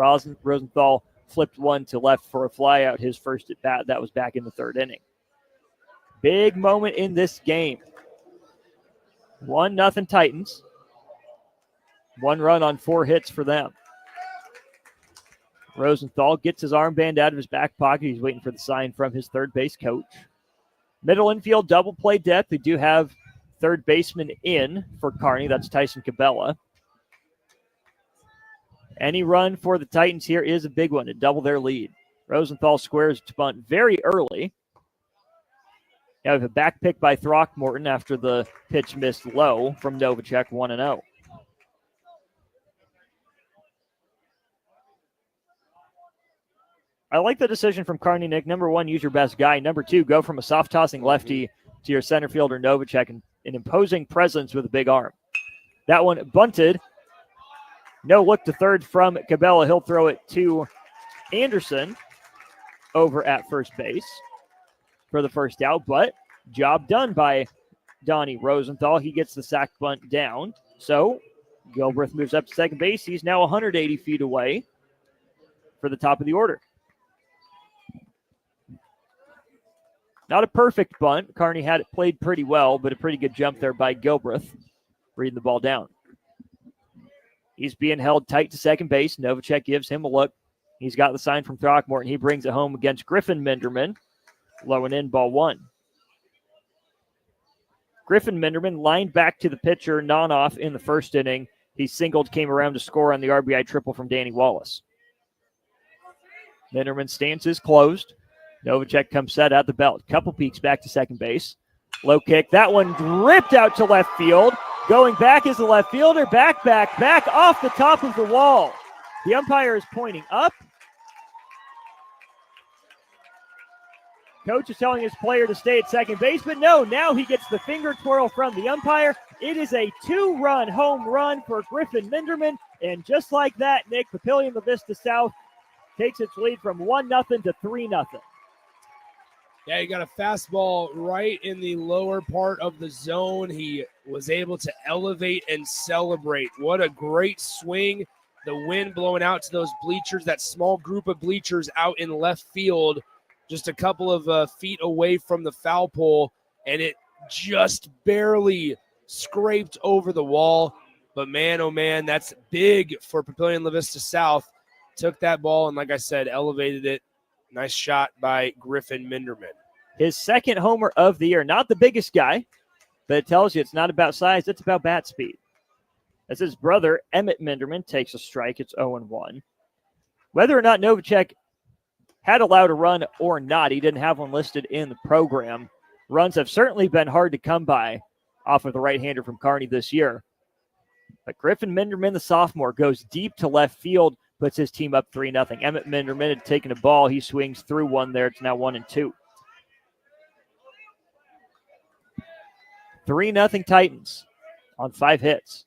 Rosenthal flipped one to left for a flyout his first at bat. That was back in the 3rd inning. Big moment in this game. 1-0 Titans. 1 run on 4 hits for them. Rosenthal gets his armband out of his back pocket. He's waiting for the sign from his third base coach. Middle infield double play depth. They do have third baseman in for Kearney. That's Tyson Cabela. Any run for the Titans here is a big one to double their lead. Rosenthal squares to bunt very early. You have a back pick by Throckmorton after the pitch missed low from Novacek, 1-0. I like the decision from Kearney, Nick. Number 1, use your best guy. Number 2, go from a soft-tossing lefty to your center fielder, Novacek, and an imposing presence with a big arm. That one bunted. No look to third from Cabela. He'll throw it to Anderson over at first base for the first out, but job done by Donnie Rosenthal. He gets the sac bunt down. So Gilbreth moves up to second base. He's now 180 feet away for the top of the order. Not a perfect bunt. Kearney had it played pretty well, but a pretty good jump there by Gilbreth, reading the ball down. He's being held tight to second base. Novacek gives him a look. He's got the sign from Throckmorton. He brings it home against Griffin Minderman. Low and in, ball 1. Griffin Minderman lined back to the pitcher, non-off in the first inning. He singled, came around to score on the RBI triple from Danny Wallace. Minderman's stance is closed. Novacek comes set at the belt. Couple peeks back to second base. Low kick. That one ripped out to left field. Going back is the left fielder. Back off the top of the wall. The umpire is pointing up. Coach is telling his player to stay at second base, but no, now he gets the finger twirl from the umpire. It is a 2-run home run for Griffin Minderman, and just like that, Nick, Papillion La-Vista South takes its lead from 1-0 to 3-0. Yeah, he got a fastball right in the lower part of the zone. He was able to elevate and celebrate. What a great swing. The wind blowing out to those bleachers, that small group of bleachers out in left field, just a couple of feet away from the foul pole, and it just barely scraped over the wall. But man, oh man, that's big for Papillion La-Vista South. Took that ball and, like I said, elevated it. Nice shot by Griffin Minderman. His second homer of the year. Not the biggest guy, but it tells you it's not about size, it's about bat speed. As his brother, Emmett Minderman, takes a strike, it's 0-1. Whether or not Novacek had allowed a run or not, he didn't have one listed in the program. Runs have certainly been hard to come by off of the right-hander from Kearney this year. But Griffin Minderman, the sophomore, goes deep to left field, puts his team up 3-0. Emmett Minderman had taken a ball. He swings through one there. It's now 1-2. 3-0 Titans on 5 hits.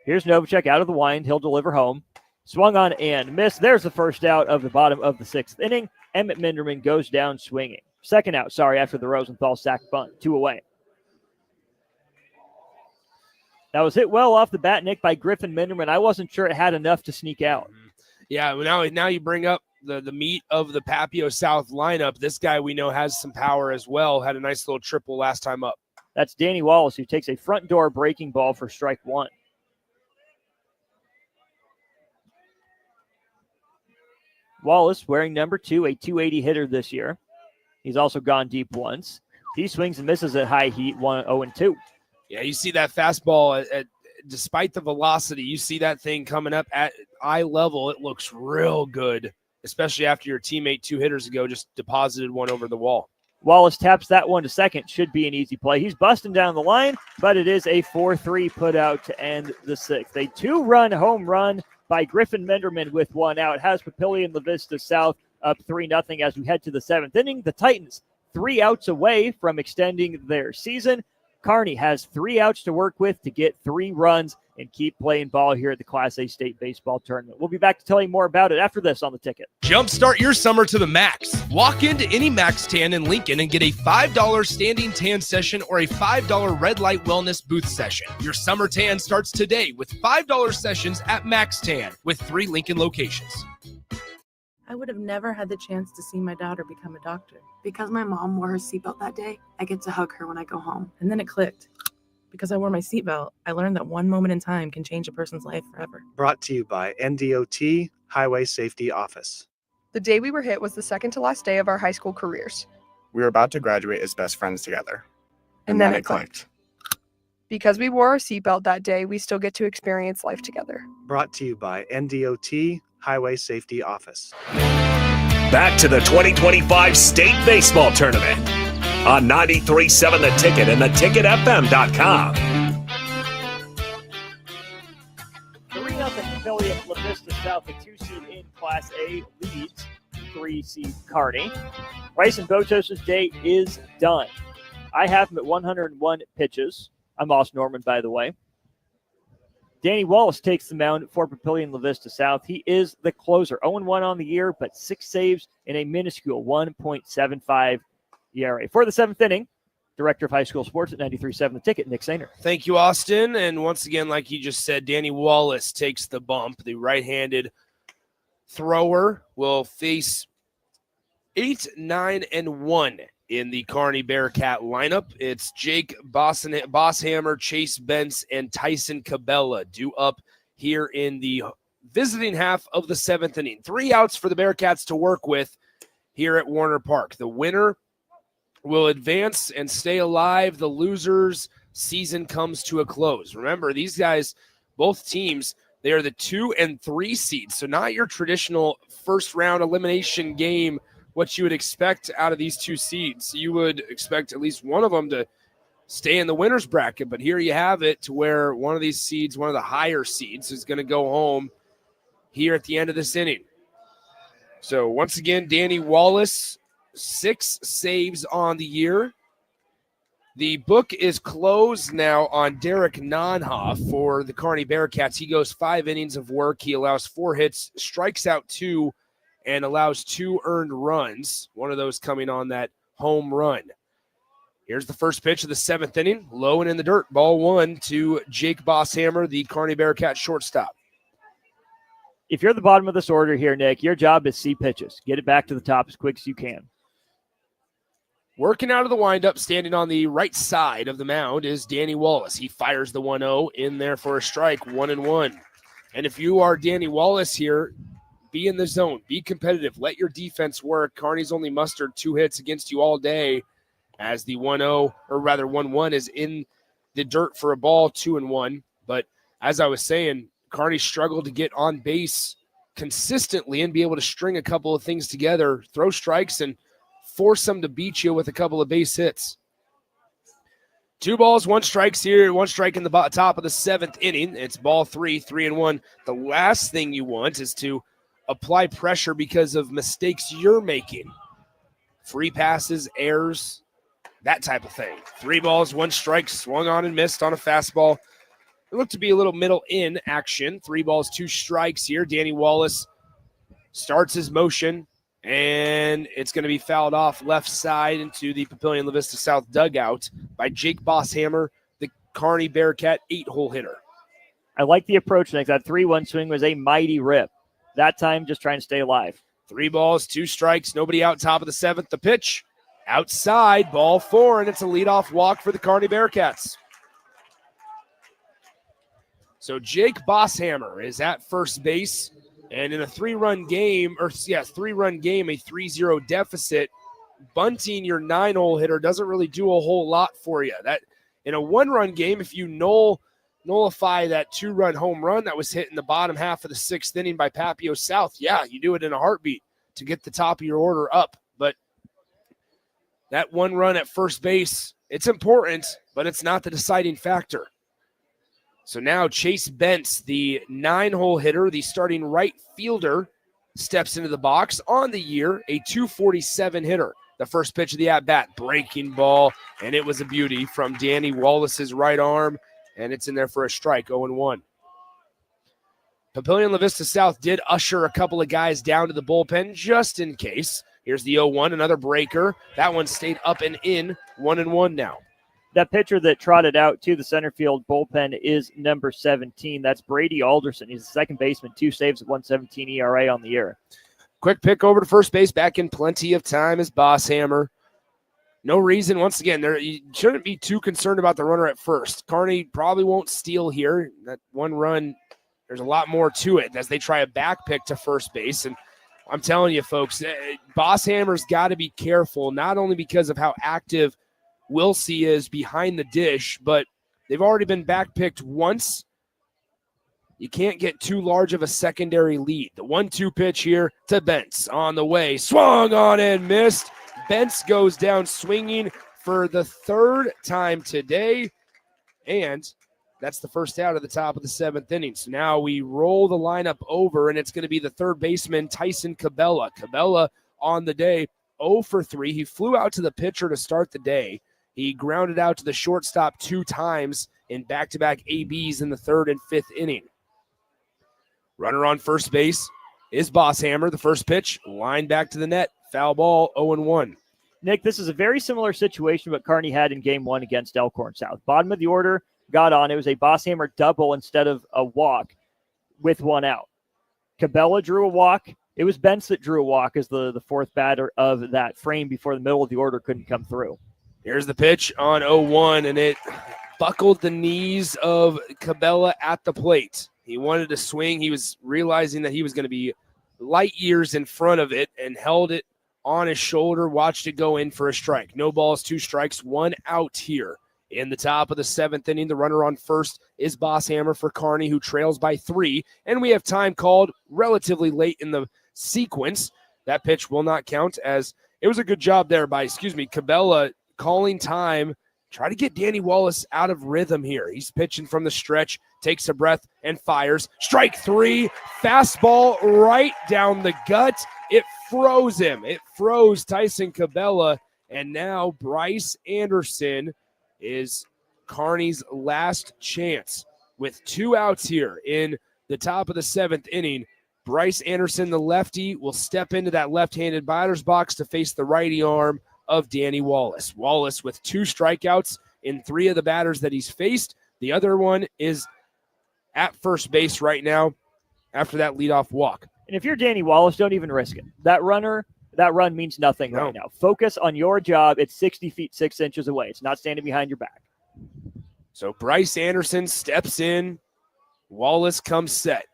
Here's Novacek out of the wind. He'll deliver home. Swung on and missed. There's the first out of the bottom of the 6th inning. Emmett Minderman goes down swinging. Second out, after the Rosenthal sack bunt. 2 away. That was hit well off the bat, Nick, by Griffin Minderman. I wasn't sure it had enough to sneak out. Yeah, now you bring up the meat of the Papio South lineup. This guy we know has some power as well. Had a nice little triple last time up. That's Danny Wallace, who takes a front door breaking ball for strike 1. Wallace, wearing number 2, a 280 hitter this year. He's also gone deep once. He swings and misses at high heat, 0-2. Yeah, you see that fastball, despite the velocity, you see that thing coming up at eye level. It looks real good, especially after your teammate 2 hitters ago just deposited one over the wall. Wallace taps that one to second. Should be an easy play. He's busting down the line, but it is a 4-3 put out to end the 6th. A 2-run home run by Griffin Minderman with 1 out. Has Papillion La-Vista South up 3-0 as we head to the 7th inning. The Titans 3 outs away from extending their season. Kearney has 3 outs to work with to get 3 runs and keep playing ball here at the Class A State Baseball Tournament. We'll be back to tell you more about it after this on The Ticket. Jumpstart your summer to the max. Walk into any Max Tan in Lincoln and get a $5 standing tan session or a $5 red light wellness booth session. Your summer tan starts today with $5 sessions at Max Tan with 3 Lincoln locations. I would have never had the chance to see my daughter become a doctor. Because my mom wore her seatbelt that day, I get to hug her when I go home. And then it clicked. Because I wore my seatbelt, I learned that one moment in time can change a person's life forever. Brought to you by NDOT Highway Safety Office. The day we were hit was the second to last day of our high school careers. We were about to graduate as best friends together. And then it clicked. Because we wore our seatbelt that day, we still get to experience life together. Brought to you by NDOT Highway Safety Office. Back to the 2025 State Baseball Tournament on 93.7 The Ticket and theticketfm.com. 3-0 Papillion La-Vista South, the 2-seed in Class A, leads 3-seed Kearney. Bryson Botos' day is done. I have him at 101 pitches. I'm Moss Norman, by the way. Danny Wallace takes the mound for Papillion La-Vista South. He is the closer. 0-1 on the year, but 6 saves in a minuscule 1.75 ERA. For the 7th inning, Director of High School Sports at 93.7 The Ticket, Nick Sainer. Thank you, Austin. And once again, like you just said, Danny Wallace takes the bump. The right-handed thrower will face 8, 9, and 1 in the Kearney Bearcat lineup. It's Jake Bosshammer, Chase Bentz, and Tyson Cabela due up here in the visiting half of the 7th inning. 3 outs for the Bearcats to work with here at Warner Park. The winner will advance and stay alive. The loser's season comes to a close. Remember, these guys, both teams, they are the 2 and 3 seeds, so not your traditional first-round elimination game, what you would expect out of these 2 seeds. You would expect at least one of them to stay in the winner's bracket, but here you have it to where one of these seeds, one of the higher seeds, is going to go home here at the end of this inning. So once again, Danny Wallace, 6 saves on the year. The book is closed now on Derek Nonhoff for the Kearney Bearcats. He goes 5 innings of work. He allows 4 hits, strikes out 2, and allows 2 earned runs, one of those coming on that home run. Here's the first pitch of the 7th inning, low and in the dirt, ball 1 to Jake Bosshammer, the Kearney Bearcat shortstop. If you're at the bottom of this order here, Nick, your job is see pitches. Get it back to the top as quick as you can. Working out of the windup, standing on the right side of the mound is Danny Wallace. He fires the 1-0 in there for a strike, 1-1. And if you are Danny Wallace here, be in the zone. Be competitive. Let your defense work. Kearney's only mustered 2 hits against you all day as the 1-0, or rather 1-1 is in the dirt for a ball, 2-1. But as I was saying, Kearney struggled to get on base consistently and be able to string a couple of things together, throw strikes, and force them to beat you with a couple of base hits. 2 balls, 1 strike here, 1 strike in the top of the 7th inning. It's ball 3, 3-1. The last thing you want is to apply pressure because of mistakes you're making. Free passes, errors, that type of thing. 3 balls, 1 strike, swung on and missed on a fastball. It looked to be a little middle in action. 3 balls, 2 strikes here. Danny Wallace starts his motion, and it's going to be fouled off left side into the Papillion La-Vista South dugout by Jake Bosshammer, the Kearney Bearcat 8-hole hitter. I like the approach, Nick. That 3-1 swing was a mighty rip. That time, just trying to stay alive. 3 balls, 2 strikes, nobody out, top of the 7th. The pitch outside, ball 4, and it's a leadoff walk for the Kearney Bearcats. So Jake Bosshammer is at first base, and in a 3-run game, a 3-0 deficit, bunting your 9-hole hitter doesn't really do a whole lot for you. That in a 1-run game, if you nullify that 2-run home run that was hit in the bottom half of the 6th inning by Papio South, yeah, you do it in a heartbeat to get the top of your order up. But that 1 run at first base, it's important, but it's not the deciding factor. So now Chase Bentz, the 9-hole hitter, the starting right fielder, steps into the box on the year, a .247 hitter. The first pitch of the at-bat, breaking ball, and it was a beauty from Danny Wallace's right arm, and it's in there for a strike, 0-1. Papillion La-Vista South did usher a couple of guys down to the bullpen just in case. Here's the 0-1, another breaker. That one stayed up and in, 1-1 now. That pitcher that trotted out to the center field bullpen is number 17. That's Brady Alderson. He's the second baseman, 2 saves at 1.17 ERA on the year. Quick pick over to first base, back in plenty of time is Bosshammer. No reason, once again, you shouldn't be too concerned about the runner at first. Kearney probably won't steal here. That one run, there's a lot more to it as they try a back pick to first base. And I'm telling you, folks, Bosshammer's got to be careful, not only because of how active Wilsey is behind the dish, but they've already been back picked once. You can't get too large of a secondary lead. The 1-2 pitch here to Bentz on the way. Swung on and missed. Bentz goes down swinging for the third time today. And that's the first out of the top of the 7th inning. So now we roll the lineup over, and it's going to be the third baseman, Tyson Cabela. Cabela on the day, 0 for 3. He flew out to the pitcher to start the day. He grounded out to the shortstop 2 times in back-to-back ABs in the 3rd and 5th inning. Runner on first base is Bosshammer. The first pitch, line back to the net. Foul ball, 0-1. Nick, this is a very similar situation what Kearney had in Game 1 against Elkhorn South. Bottom of the order, got on. It was a Bosshammer double instead of a walk with 1 out. Cabela drew a walk. It was Bentz that drew a walk as the 4th batter of that frame before the middle of the order couldn't come through. Here's the pitch on 0-1, and it buckled the knees of Cabela at the plate. He wanted to swing. He was realizing that he was going to be light years in front of it and held it on his shoulder, watched it go in for a strike. No balls, 2 strikes, 1 out here. In the top of the 7th inning, the runner on first is Bosshammer for Kearney, who trails by 3. And we have time called relatively late in the sequence. That pitch will not count, as it was a good job there by, Cabela calling time. Try to get Danny Wallace out of rhythm here. He's pitching from the stretch, takes a breath, and fires. Strike 3, fastball right down the gut. It froze him. It froze Tyson Cabela, and now Bryce Anderson is Kearney's last chance. With 2 outs here in the top of the 7th inning, Bryce Anderson, the lefty, will step into that left-handed batter's box to face the righty arm of Danny Wallace. Wallace with 2 strikeouts in 3 of the batters that he's faced. The other one is at first base right now after that leadoff walk. And if you're Danny Wallace, don't even risk it. That run means nothing right now. Focus on your job. It's 60 feet, 6 inches away. It's not standing behind your back. So Bryce Anderson steps in. Wallace comes set.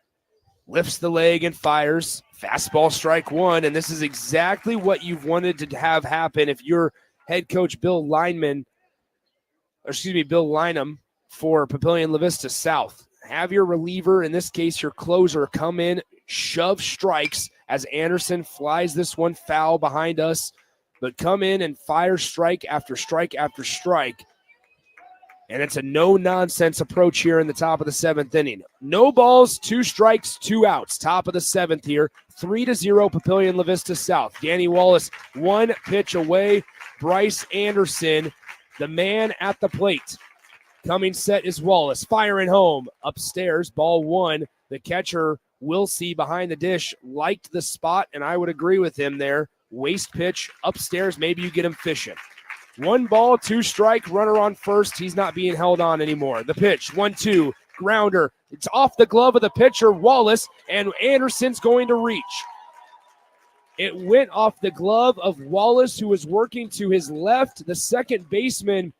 Lifts the leg and fires. Fastball, strike 1. And this is exactly what you've wanted to have happen if you're head coach Bill Lynam for Papillion La-Vista South. Have your reliever, in this case your closer, come in, shove strikes as Anderson flies this one foul behind us, but come in and fire strike after strike after strike. And it's a no-nonsense approach here in the top of the 7th inning. No balls, 2 strikes, 2 outs. Top of the 7th here, 3-0 Papillion La-Vista South. Danny Wallace 1 pitch away. Bryce Anderson, the man at the plate. Coming set is Wallace, firing home. Upstairs, ball 1. The catcher, Wilsey, behind the dish, liked the spot, and I would agree with him there. Waste pitch, upstairs, maybe you get him fishing. 1 ball, 2 strike, runner on first. He's not being held on anymore. The pitch, 1-2, grounder. It's off the glove of the pitcher, Wallace, and Anderson's going to reach. It went off the glove of Wallace, who was working to his left. The second baseman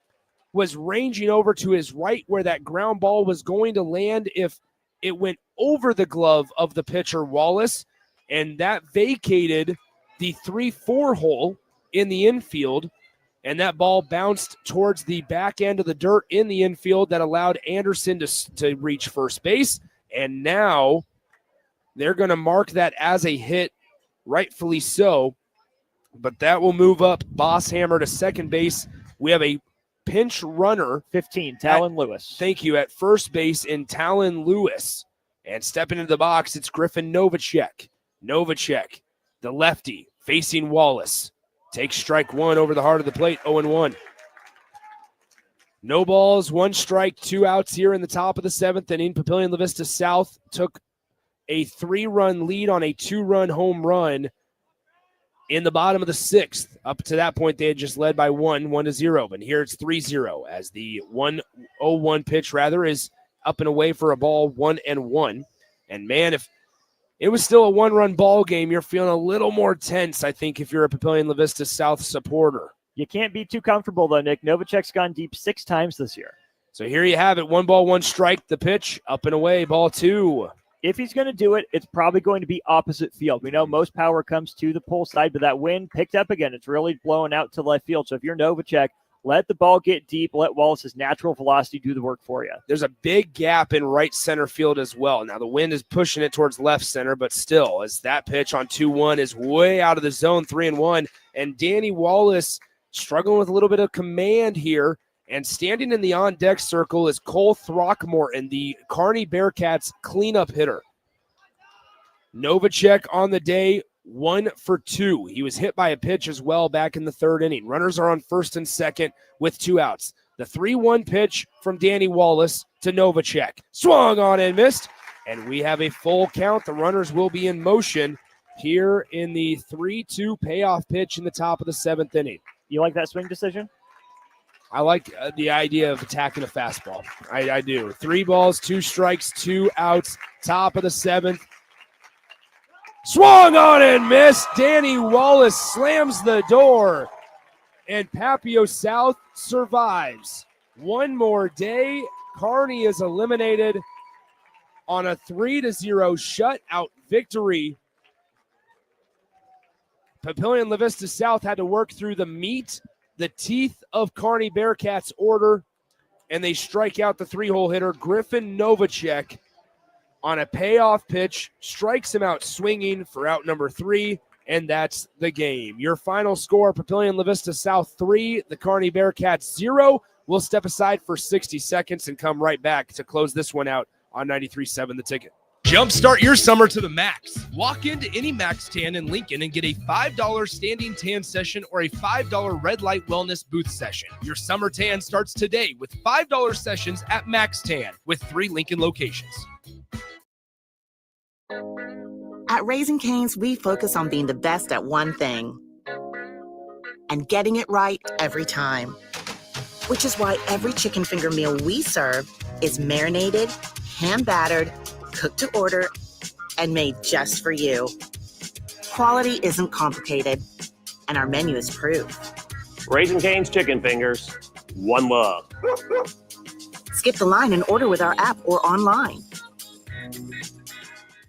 was ranging over to his right where that ground ball was going to land if it went over the glove of the pitcher, Wallace, and that vacated the 3-4 hole in the infield. And that ball bounced towards the back end of the dirt in the infield that allowed Anderson to reach first base. And now they're going to mark that as a hit, rightfully so. But that will move up Bosshammer to second base. We have a pinch runner. 15, Talon Lewis. Thank you. At first base in Talon Lewis. And stepping into the box, it's Griffin Novacek. Novacek, the lefty, facing Wallace. Takes strike 1 over the heart of the plate, 0-1. No balls, 1 strike, 2 outs here in the top of the 7th inning. Papillion La-Vista South took a 3-run lead on a 2-run home run in the bottom of the 6th. Up to that point, they had just led by 1-0. But here it's 3-0 as the 1-0-1 pitch, is up and away for a ball, 1-1. And man, if It was still a one-run ball game. You're feeling a little more tense, I think, if you're a Papillion La-Vista South supporter. You can't be too comfortable, though, Nick. Novacek's gone deep 6 times this year. So here you have it. 1 ball, 1 strike. The pitch, up and away, ball 2. If he's going to do it, it's probably going to be opposite field. We know most power comes to the pull side, but that wind picked up again. It's really blowing out to left field. So if you're Novacek, let the ball get deep. Let Wallace's natural velocity do the work for you. There's a big gap in right center field as well. Now the wind is pushing it towards left center, but still, as that pitch on 2-1 is way out of the zone, 3-1. And Danny Wallace struggling with a little bit of command here. And standing in the on-deck circle is Cole Throckmorton, the Kearney Bearcats cleanup hitter. Novacek on the day, 1 for 2. He was hit by a pitch as well back in the 3rd inning. Runners are on 1st and 2nd with 2 outs. The 3-1 pitch from Danny Wallace to Novacek. Swung on and missed. And we have a full count. The runners will be in motion here in the 3-2 payoff pitch in the top of the 7th inning. You like that swing decision? I like the idea of attacking a fastball. I do. 3 balls, 2 strikes, 2 outs, top of the 7th. Swung on and missed. Danny Wallace slams the door, and Papio South survives. One more day. Kearney is eliminated on a 3-0 shutout victory. Papillion La-Vista South had to work through the teeth of Kearney Bearcats' order, and they strike out the 3-hole hitter, Griffin Novacek, on a payoff pitch, strikes him out swinging for out number 3, and that's the game. Your final score, Papillion La-Vista South 3, the Kearney Bearcats 0. We'll step aside for 60 seconds and come right back to close this one out on 93.7 The Ticket. Jumpstart your summer to the max. Walk into any Max Tan in Lincoln and get a $5 standing tan session or a $5 red light wellness booth session. Your summer tan starts today with $5 sessions at Max Tan with 3 Lincoln locations. At Raising Cane's, we focus on being the best at one thing and getting it right every time. Which is why every chicken finger meal we serve is marinated, hand-battered, cooked to order, and made just for you. Quality isn't complicated, and our menu is proof. Raising Cane's chicken fingers, one love. Skip the line and order with our app or online.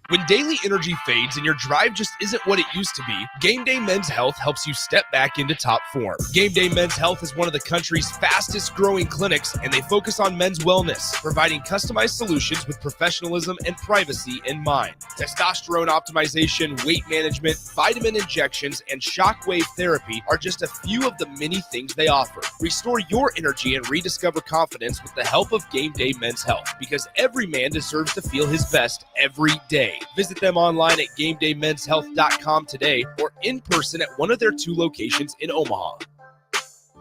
When daily energy fades and your drive just isn't what it used to be, Game Day Men's Health helps you step back into top form. Game Day Men's Health is one of the country's fastest growing clinics, and they focus on men's wellness, providing customized solutions with professionalism and privacy in mind. Testosterone optimization, weight management, vitamin injections, and shockwave therapy are just a few of the many things they offer. Restore your energy and rediscover confidence with the help of Game Day Men's Health, because every man deserves to feel his best every day. Visit them online at GameDayMen'sHealth.com today or in person at one of their 2 locations in Omaha.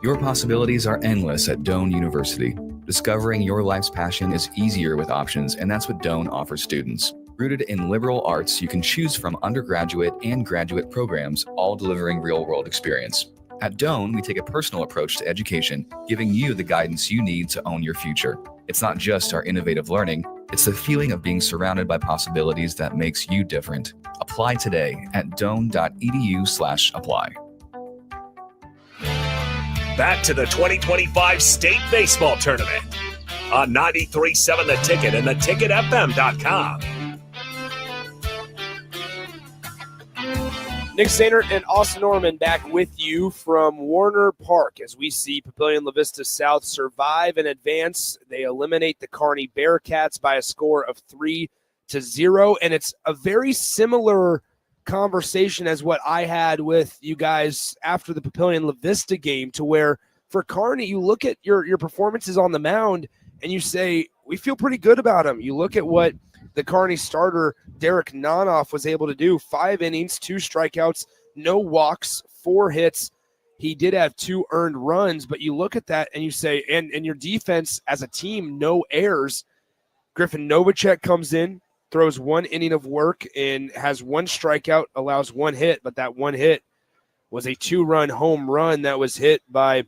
Your possibilities are endless at Doane University. Discovering your life's passion is easier with options, and that's what Doane offers students. Rooted in liberal arts, you can choose from undergraduate and graduate programs, all delivering real-world experience. At Doane, we take a personal approach to education, giving you the guidance you need to own your future. It's not just our innovative learning, it's the feeling of being surrounded by possibilities that makes you different. Apply today at doane.edu/apply. Back to the 2025 State Baseball Tournament on 93.7 The Ticket and theticketfm.com. Nick Sainert and Austin Norman back with you from Warner Park as we see Papillion La-Vista South survive and advance. They eliminate the Kearney Bearcats by a score of 3-0, and it's a very similar conversation as what I had with you guys after the Papillion La-Vista game, to where for Kearney, you look at your performances on the mound and you say, we feel pretty good about them. You look at what the Kearney starter, Derek Nonoff, was able to do. 5 innings, 2 strikeouts, no walks, 4 hits. He did have 2 earned runs, but you look at that and you say, and your defense as a team, no errors. Griffin Novacek comes in, throws 1 inning of work and has 1 strikeout, allows 1 hit, but that 1 hit was a 2-run home run that was hit by,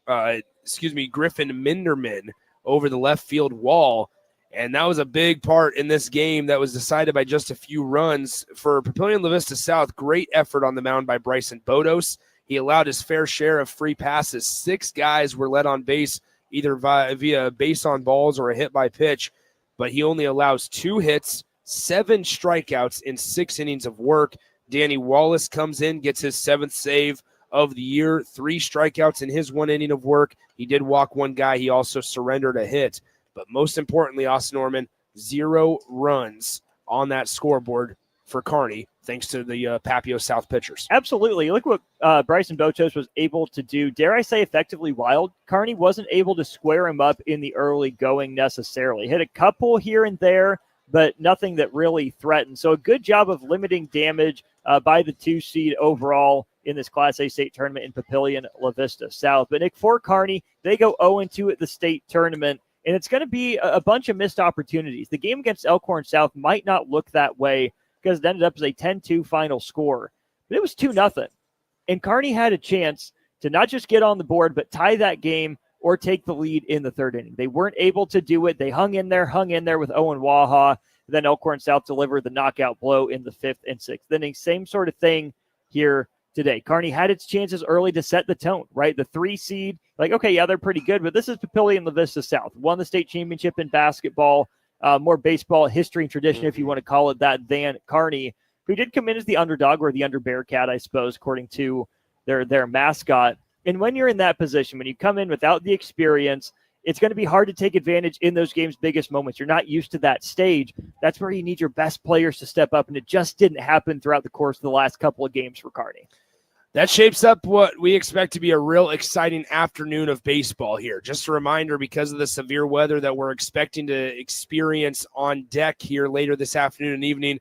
Griffin Minderman over the left field wall. And that was a big part in this game that was decided by just a few runs. For Papillion La-Vista South, great effort on the mound by Bryson Bodos. He allowed his fair share of free passes. 6 guys were led on base, either via base on balls or a hit by pitch, but he only allows 2 hits, 7 strikeouts in 6 innings of work. Danny Wallace comes in, gets his 7th save of the year, 3 strikeouts in his 1 inning of work. He did walk 1 guy. He also surrendered a hit. But most importantly, Austin Norman, 0 runs on that scoreboard for Kearney, thanks to the Papio South pitchers. Absolutely. Look what Bryson Botos was able to do. Dare I say effectively wild. Kearney wasn't able to square him up in the early going necessarily. Hit a couple here and there, but nothing that really threatened. So a good job of limiting damage by the 2 seed overall in this Class A state tournament in Papillion La Vista South. But Nick, for Kearney, they go 0-2 at the state tournament. And it's going to be a bunch of missed opportunities. The game against Elkhorn South might not look that way because it ended up as a 10-2 final score. But it was 2-0. And Kearney had a chance to not just get on the board, but tie that game or take the lead in the 3rd inning. They weren't able to do it. They hung in there with Owen Waha. Then Elkhorn South delivered the knockout blow in the 5th and 6th inning. Same sort of thing here today. Kearney had its chances early to set the tone, right? The 3 seed, like, okay, yeah, they're pretty good, but this is Papillion La Vista South. Won the state championship in basketball, more baseball history and tradition, if you want to call it that, than Kearney, who did come in as the underdog or the under Bearcat, I suppose, according to their mascot. And when you're in that position, when you come in without the experience, it's going to be hard to take advantage in those games' biggest moments. You're not used to that stage. That's where you need your best players to step up, and it just didn't happen throughout the course of the last couple of games for Kearney. That shapes up what we expect to be a real exciting afternoon of baseball here. Just a reminder, because of the severe weather that we're expecting to experience on deck here later this afternoon and evening,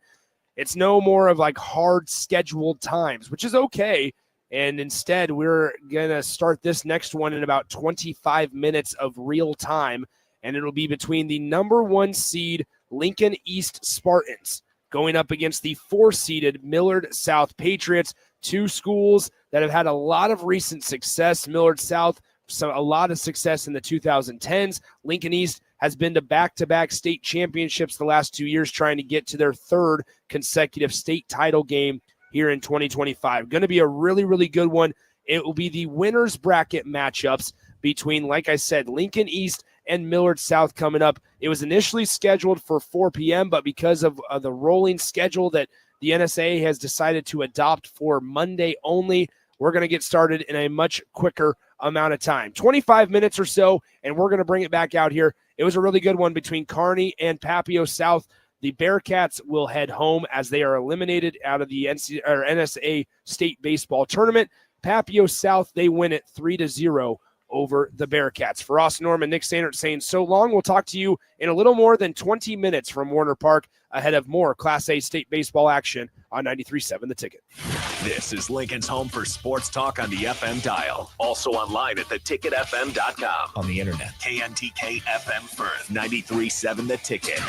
it's no more of like hard scheduled times, which is okay. And instead, we're going to start this next one in about 25 minutes of real time, and it'll be between the number 1 seed Lincoln East Spartans going up against the 4-seeded Millard South Patriots. 2 schools that have had a lot of recent success. Millard South, a lot of success in the 2010s. Lincoln East has been to back-to-back state championships the last 2 years, trying to get to their 3rd consecutive state title game here in 2025. Going to be a really, really good one. It will be the winners bracket matchups between, like I said, Lincoln East and Millard South coming up. It was initially scheduled for 4 p.m., but because of the rolling schedule that the NSA has decided to adopt for Monday only, we're going to get started in a much quicker amount of time. 25 minutes or so, and we're going to bring it back out here. It was a really good one between Kearney and Papio South. The Bearcats will head home as they are eliminated out of the NSA state baseball tournament. Papio South, they win it 3-0 over the Bearcats. For Austin Norman, Nick Sandert saying so long. We'll talk to you in a little more than 20 minutes from Warner Park ahead of more Class A state baseball action on 93.7 The Ticket. This is Lincoln's home for sports talk on the FM dial. Also online at theticketfm.com. On the internet. KNTK FM Firth, 93.7 The Ticket.